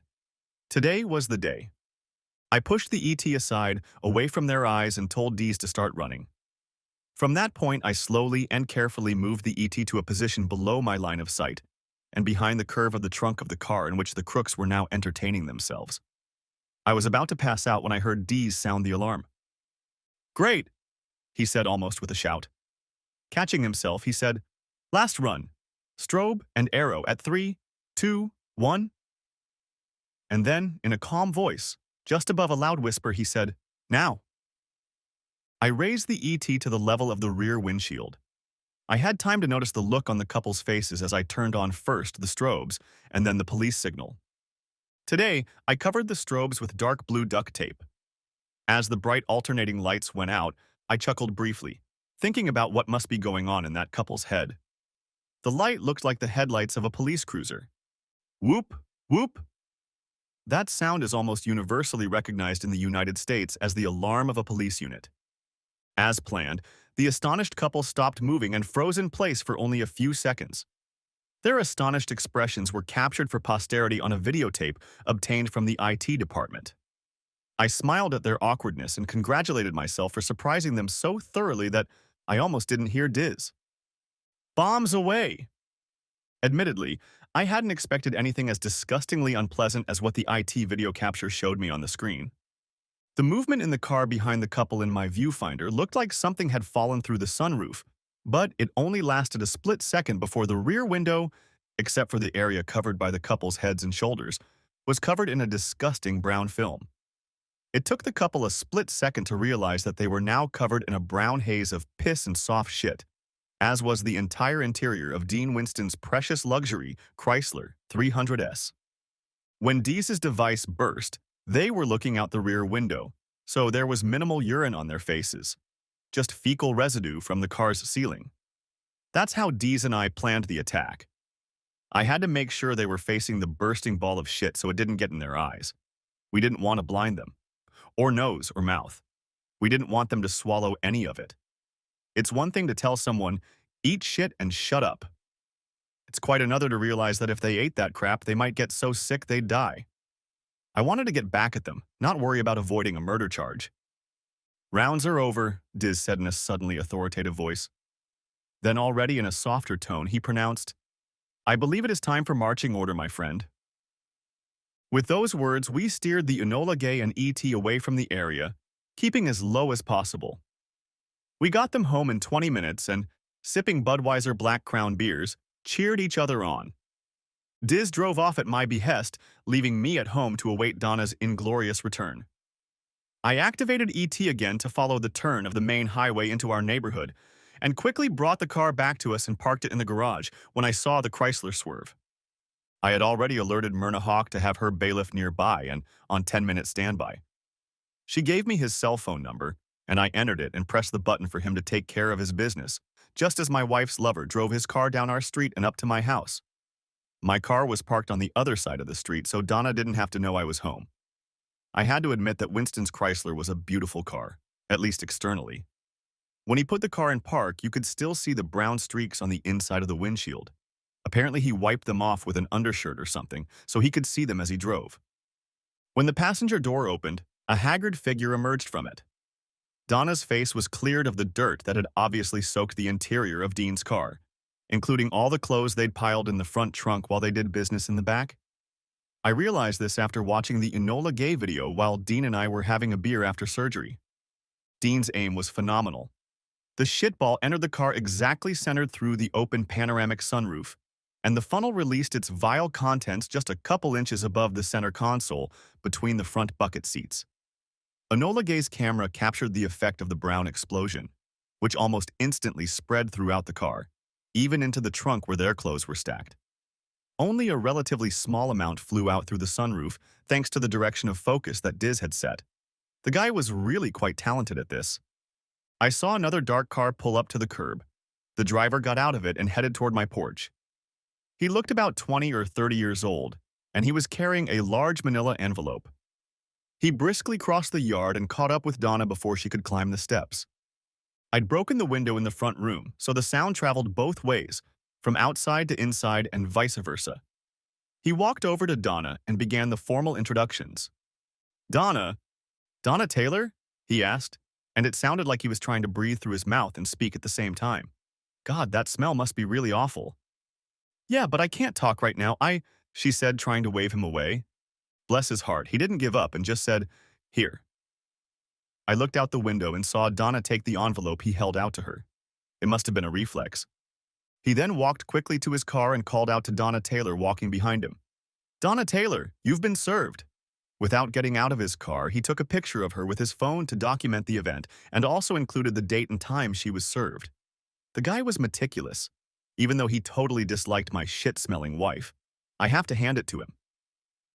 Today was the day. I pushed the ET aside, away from their eyes, and told Deez to start running. From that point, I slowly and carefully moved the ET to a position below my line of sight, and behind the curve of the trunk of the car in which the crooks were now entertaining themselves. I was about to pass out when I heard Deez sound the alarm. "Great," he said almost with a shout. Catching himself, he said, "Last run. Strobe and arrow at 3, 2, 1. And then, in a calm voice, just above a loud whisper, he said, "Now." I raised the ET to the level of the rear windshield. I had time to notice the look on the couple's faces as I turned on first the strobes and then the police signal. Today, I covered the strobes with dark blue duct tape. As the bright alternating lights went out, I chuckled briefly, thinking about what must be going on in that couple's head. The light looked like the headlights of a police cruiser. Whoop, whoop. That sound is almost universally recognized in the United States as the alarm of a police unit. As planned, the astonished couple stopped moving and froze in place for only a few seconds. Their astonished expressions were captured for posterity on a videotape obtained from the IT department. I smiled at their awkwardness and congratulated myself for surprising them so thoroughly that I almost didn't hear Diz. "Bombs away!" Admittedly, I hadn't expected anything as disgustingly unpleasant as what the IT video capture showed me on the screen. The movement in the car behind the couple in my viewfinder looked like something had fallen through the sunroof, but it only lasted a split second before the rear window, except for the area covered by the couple's heads and shoulders, was covered in a disgusting brown film. It took the couple a split second to realize that they were now covered in a brown haze of piss and soft shit, as was the entire interior of Dean Winston's precious luxury Chrysler 300S. When Dee's device burst, they were looking out the rear window, so there was minimal urine on their faces, just fecal residue from the car's ceiling. That's how Dees and I planned the attack. I had to make sure they were facing the bursting ball of shit so it didn't get in their eyes. We didn't want to blind them, or nose or mouth. We didn't want them to swallow any of it. It's one thing to tell someone, eat shit and shut up. It's quite another to realize that if they ate that crap, they might get so sick they'd die. I wanted to get back at them, not worry about avoiding a murder charge. Rounds are over, Diz said in a suddenly authoritative voice. Then already in a softer tone, he pronounced, I believe it is time for marching order, my friend. With those words, we steered the Enola Gay and E.T. away from the area, keeping as low as possible. We got them home in 20 minutes and, sipping Budweiser Black Crown beers, cheered each other on. Diz drove off at my behest, leaving me at home to await Donna's inglorious return. I activated ET again to follow the turn of the main highway into our neighborhood, and quickly brought the car back to us and parked it in the garage when I saw the Chrysler swerve. I had already alerted Myrna Hawk to have her bailiff nearby and on 10-minute standby. She gave me his cell phone number, and I entered it and pressed the button for him to take care of his business, just as my wife's lover drove his car down our street and up to my house. My car was parked on the other side of the street, so Donna didn't have to know I was home. I had to admit that Winston's Chrysler was a beautiful car, at least externally. When he put the car in park, you could still see the brown streaks on the inside of the windshield. Apparently he wiped them off with an undershirt or something, so he could see them as he drove. When the passenger door opened, a haggard figure emerged from it. Donna's face was cleared of the dirt that had obviously soaked the interior of Dean's car, including all the clothes they'd piled in the front trunk while they did business in the back. I realized this after watching the Enola Gay video while Dean and I were having a beer after surgery. Dean's aim was phenomenal. The shitball entered the car exactly centered through the open panoramic sunroof, and the funnel released its vile contents just a couple inches above the center console between the front bucket seats. Enola Gay's camera captured the effect of the brown explosion, which almost instantly spread throughout the car, even into the trunk where their clothes were stacked. Only a relatively small amount flew out through the sunroof thanks to the direction of focus that Diz had set. The guy was really quite talented at this. I saw another dark car pull up to the curb. The driver got out of it and headed toward my porch. He looked about 20 or 30 years old, and he was carrying a large manila envelope. He briskly crossed the yard and caught up with Donna before she could climb the steps. I'd broken the window in the front room, so the sound traveled both ways, from outside to inside and vice versa. He walked over to Donna and began the formal introductions. Donna Taylor? He asked, and it sounded like he was trying to breathe through his mouth and speak at the same time. God, that smell must be really awful. Yeah, but I can't talk right now, she said, trying to wave him away. Bless his heart, he didn't give up and just said, Here. I looked out the window and saw Donna take the envelope he held out to her. It must have been a reflex. He then walked quickly to his car and called out to Donna Taylor walking behind him. Donna Taylor, you've been served. Without getting out of his car, he took a picture of her with his phone to document the event and also included the date and time she was served. The guy was meticulous, even though he totally disliked my shit-smelling wife. I have to hand it to him.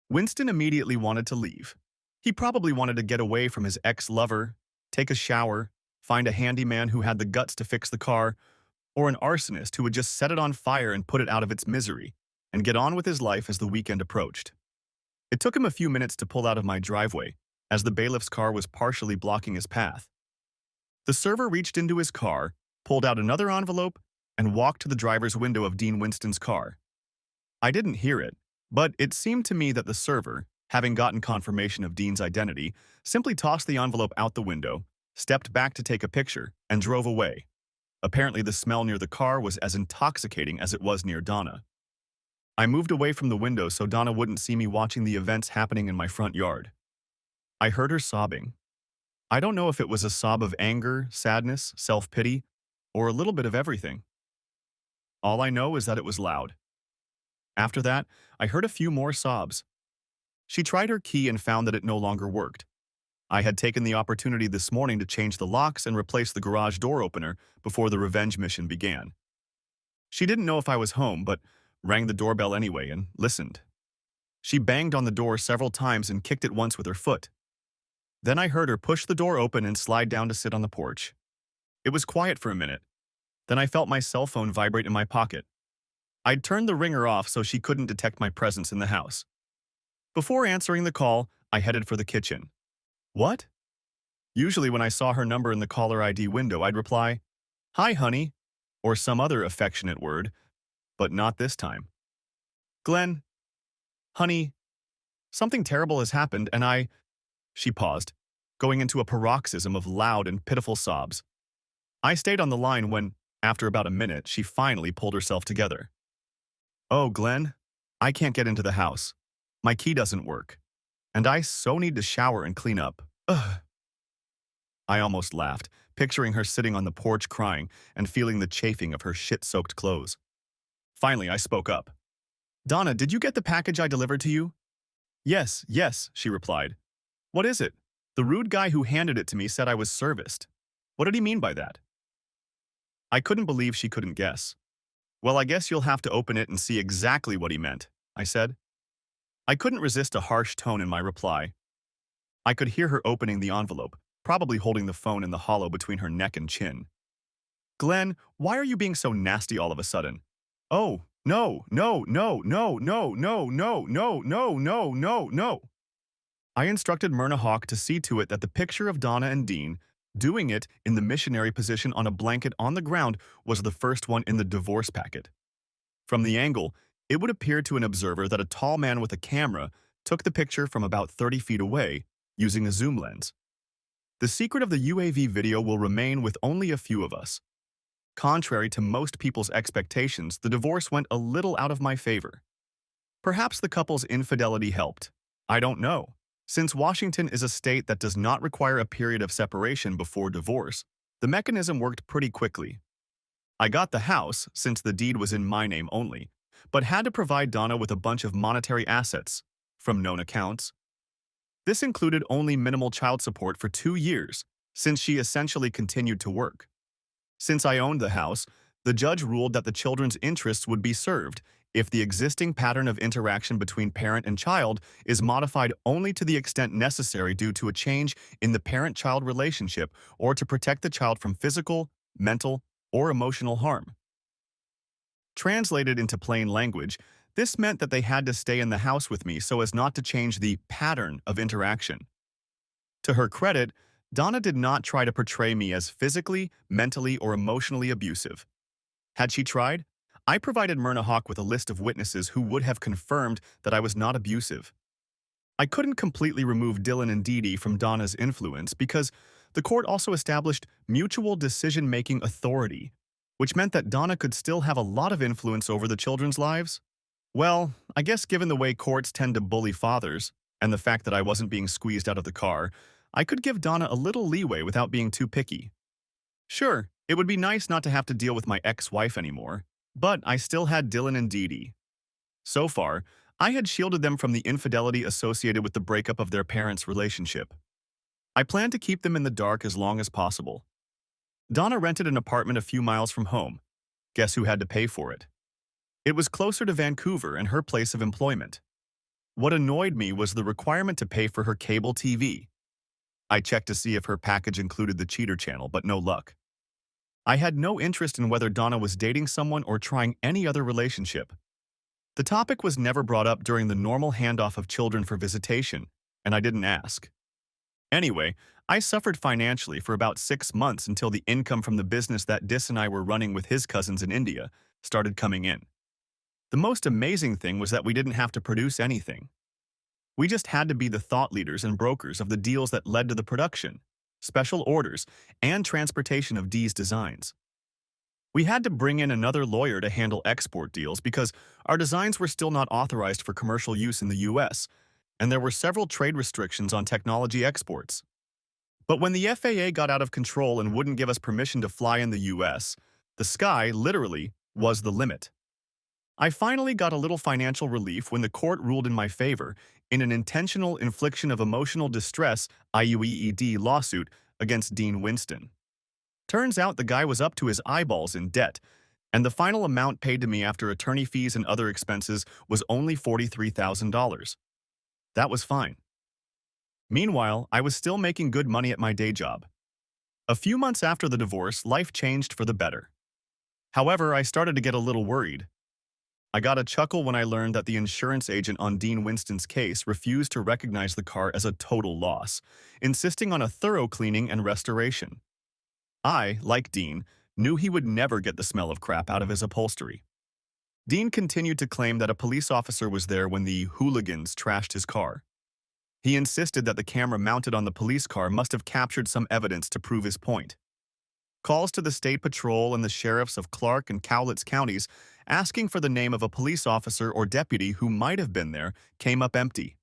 Winston immediately wanted to leave. He probably wanted to get away from his ex-lover, take a shower, find a handyman who had the guts to fix the car, or an arsonist who would just set it on fire and put it out of its misery, and get on with his life as the weekend approached. It took him a few minutes to pull out of my driveway, as the bailiff's car was partially blocking his path. The server reached into his car, pulled out another envelope, and walked to the driver's window of Dean Winston's car. I didn't hear it, but it seemed to me that the server, having gotten confirmation of Dean's identity, simply tossed the envelope out the window, stepped back to take a picture, and drove away. Apparently the smell near the car was as intoxicating as it was near Donna. I moved away from the window so Donna wouldn't see me watching the events happening in my front yard. I heard her sobbing. I don't know if it was a sob of anger, sadness, self-pity, or a little bit of everything. All I know is that it was loud. After that, I heard a few more sobs. She tried her key and found that it no longer worked. I had taken the opportunity this morning to change the locks and replace the garage door opener before the revenge mission began. She didn't know if I was home, but rang the doorbell anyway and listened. She banged on the door several times and kicked it once with her foot. Then I heard her push the door open and slide down to sit on the porch. It was quiet for a minute. Then I felt my cell phone vibrate in my pocket. I'd turned the ringer off so she couldn't detect my presence in the house. Before answering the call, I headed for the kitchen. What? Usually when I saw her number in the caller ID window, I'd reply, "Hi, honey," or some other affectionate word, but not this time. "Glenn, honey, something terrible has happened and I—" She paused, going into a paroxysm of loud and pitiful sobs. I stayed on the line when, after about a minute, she finally pulled herself together. "Oh, Glenn, I can't get into the house. My key doesn't work. And I so need to shower and clean up. Ugh." I almost laughed, picturing her sitting on the porch crying and feeling the chafing of her shit-soaked clothes. Finally, I spoke up. "Donna, did you get the package I delivered to you?" "Yes, yes," she replied. "What is it?" "The rude guy who handed it to me said I was serviced." "What did he mean by that?" I couldn't believe she couldn't guess. "Well, I guess you'll have to open it and see exactly what he meant," I said. I couldn't resist a harsh tone in my reply. I could hear her opening the envelope, probably holding the phone in the hollow between her neck and chin. "Glenn, why are you being so nasty all of a sudden?" "Oh, no, no, no, no, no, no, no, no, no, no, no, no." I instructed Myrna Hawk to see to it that the picture of Donna and Dean, doing it in the missionary position on a blanket on the ground, was the first one in the divorce packet. From the angle, it would appear to an observer that a tall man with a camera took the picture from about 30 feet away, using a zoom lens. The secret of the UAV video will remain with only a few of us. Contrary to most people's expectations, the divorce went a little out of my favor. Perhaps the couple's infidelity helped. I don't know. Since Washington is a state that does not require a period of separation before divorce, the mechanism worked pretty quickly. I got the house, since the deed was in my name only, but had to provide Donna with a bunch of monetary assets, from known accounts. This included only minimal child support for 2 years, since she essentially continued to work. Since I owned the house, the judge ruled that the children's interests would be served if the existing pattern of interaction between parent and child is modified only to the extent necessary due to a change in the parent-child relationship or to protect the child from physical, mental, or emotional harm. Translated into plain language, this meant that they had to stay in the house with me so as not to change the pattern of interaction. To her credit, Donna did not try to portray me as physically, mentally, or emotionally abusive. Had she tried, I provided Myrna Hawk with a list of witnesses who would have confirmed that I was not abusive. I couldn't completely remove Dylan and Dee Dee from Donna's influence because the court also established mutual decision-making authority, which meant that Donna could still have a lot of influence over the children's lives. Well, I guess given the way courts tend to bully fathers, and the fact that I wasn't being squeezed out of the car, I could give Donna a little leeway without being too picky. Sure, it would be nice not to have to deal with my ex-wife anymore, but I still had Dylan and Dee Dee. So far, I had shielded them from the infidelity associated with the breakup of their parents' relationship. I planned to keep them in the dark as long as possible. Donna rented an apartment a few miles from home. Guess who had to pay for it? It was closer to Vancouver and her place of employment. What annoyed me was the requirement to pay for her cable TV. I checked to see if her package included the Cheater channel, but no luck. I had no interest in whether Donna was dating someone or trying any other relationship. The topic was never brought up during the normal handoff of children for visitation, and I didn't ask. Anyway, I suffered financially for about 6 months until the income from the business that Dis and I were running with his cousins in India started coming in. The most amazing thing was that we didn't have to produce anything. We just had to be the thought leaders and brokers of the deals that led to the production, special orders, and transportation of Dee's designs. We had to bring in another lawyer to handle export deals because our designs were still not authorized for commercial use in the US, and there were several trade restrictions on technology exports. But when the FAA got out of control and wouldn't give us permission to fly in the US, the sky, literally, was the limit. I finally got a little financial relief when the court ruled in my favor in an intentional infliction of emotional distress IUEED lawsuit against Dean Winston. Turns out the guy was up to his eyeballs in debt, and the final amount paid to me after attorney fees and other expenses was only $43,000. That was fine. Meanwhile, I was still making good money at my day job. A few months after the divorce, life changed for the better. However, I started to get a little worried. I got a chuckle when I learned that the insurance agent on Dean Winston's case refused to recognize the car as a total loss, insisting on a thorough cleaning and restoration. I, like Dean, knew he would never get the smell of crap out of his upholstery. Dean continued to claim that a police officer was there when the hooligans trashed his car. He insisted that the camera mounted on the police car must have captured some evidence to prove his point. Calls to the State Patrol and the sheriffs of Clark and Cowlitz counties asking for the name of a police officer or deputy who might have been there came up empty.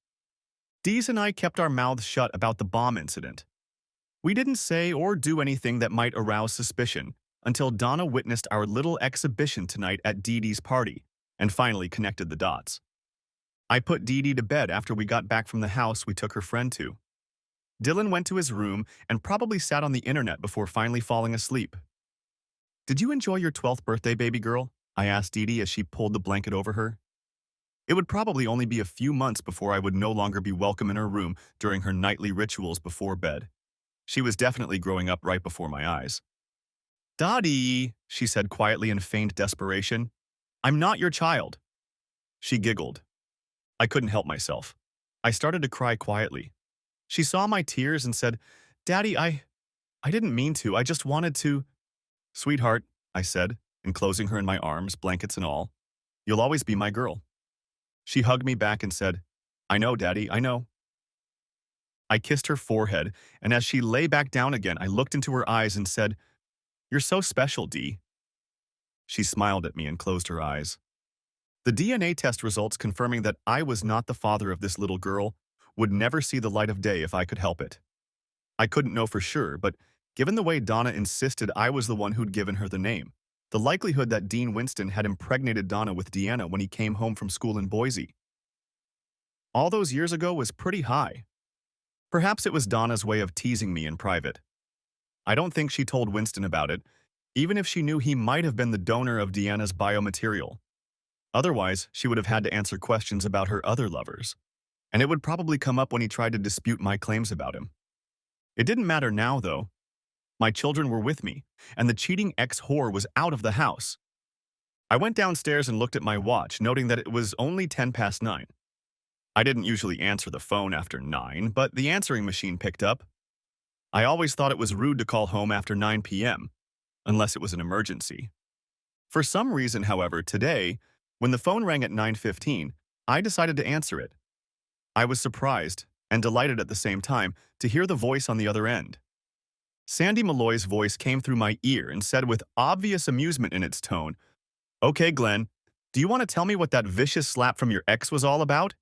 Dees and I kept our mouths shut about the bomb incident. We didn't say or do anything that might arouse suspicion until Donna witnessed our little exhibition tonight at Dee Dee's party and finally connected the dots. I put Dee Dee to bed after we got back from the house we took her friend to. Dylan went to his room and probably sat on the internet before finally falling asleep. "Did you enjoy your 12th birthday, baby girl?" I asked Dee Dee as she pulled the blanket over her. It would probably only be a few months before I would no longer be welcome in her room during her nightly rituals before bed. She was definitely growing up right before my eyes. "Dottie," she said quietly in feigned desperation. "I'm not your child." She giggled. I couldn't help myself. I started to cry quietly. She saw my tears and said, "Daddy, I didn't mean to. I just wanted to." "Sweetheart," I said, enclosing her in my arms, blankets and all. "You'll always be my girl." She hugged me back and said, "I know, Daddy, I know." I kissed her forehead, and as she lay back down again, I looked into her eyes and said, "You're so special, Dee." She smiled at me and closed her eyes. The DNA test results confirming that I was not the father of this little girl would never see the light of day if I could help it. I couldn't know for sure, but given the way Donna insisted I was the one who'd given her the name, the likelihood that Dean Winston had impregnated Donna with Deanna when he came home from school in Boise all those years ago was pretty high. Perhaps it was Donna's way of teasing me in private. I don't think she told Winston about it, even if she knew he might have been the donor of Deanna's biomaterial. Otherwise, she would have had to answer questions about her other lovers, and it would probably come up when he tried to dispute my claims about him. It didn't matter now, though. My children were with me, and the cheating ex-whore was out of the house. I went downstairs and looked at my watch, noting that it was only 10 past 9. I didn't usually answer the phone after 9, but the answering machine picked up. I always thought it was rude to call home after 9 p.m., unless it was an emergency. For some reason, however, today, when the phone rang at 9:15, I decided to answer it. I was surprised and delighted at the same time to hear the voice on the other end. Sandy Malloy's voice came through my ear and said with obvious amusement in its tone, "Okay, Glenn, do you want to tell me what that vicious slap from your ex was all about?"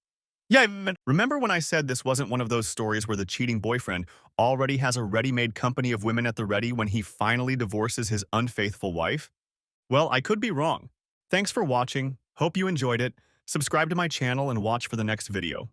"Yeah, man. Remember when I said this wasn't one of those stories where the cheating boyfriend already has a ready-made company of women at the ready when he finally divorces his unfaithful wife? Well, I could be wrong. Thanks for watching. Hope you enjoyed it. Subscribe to my channel and watch for the next video.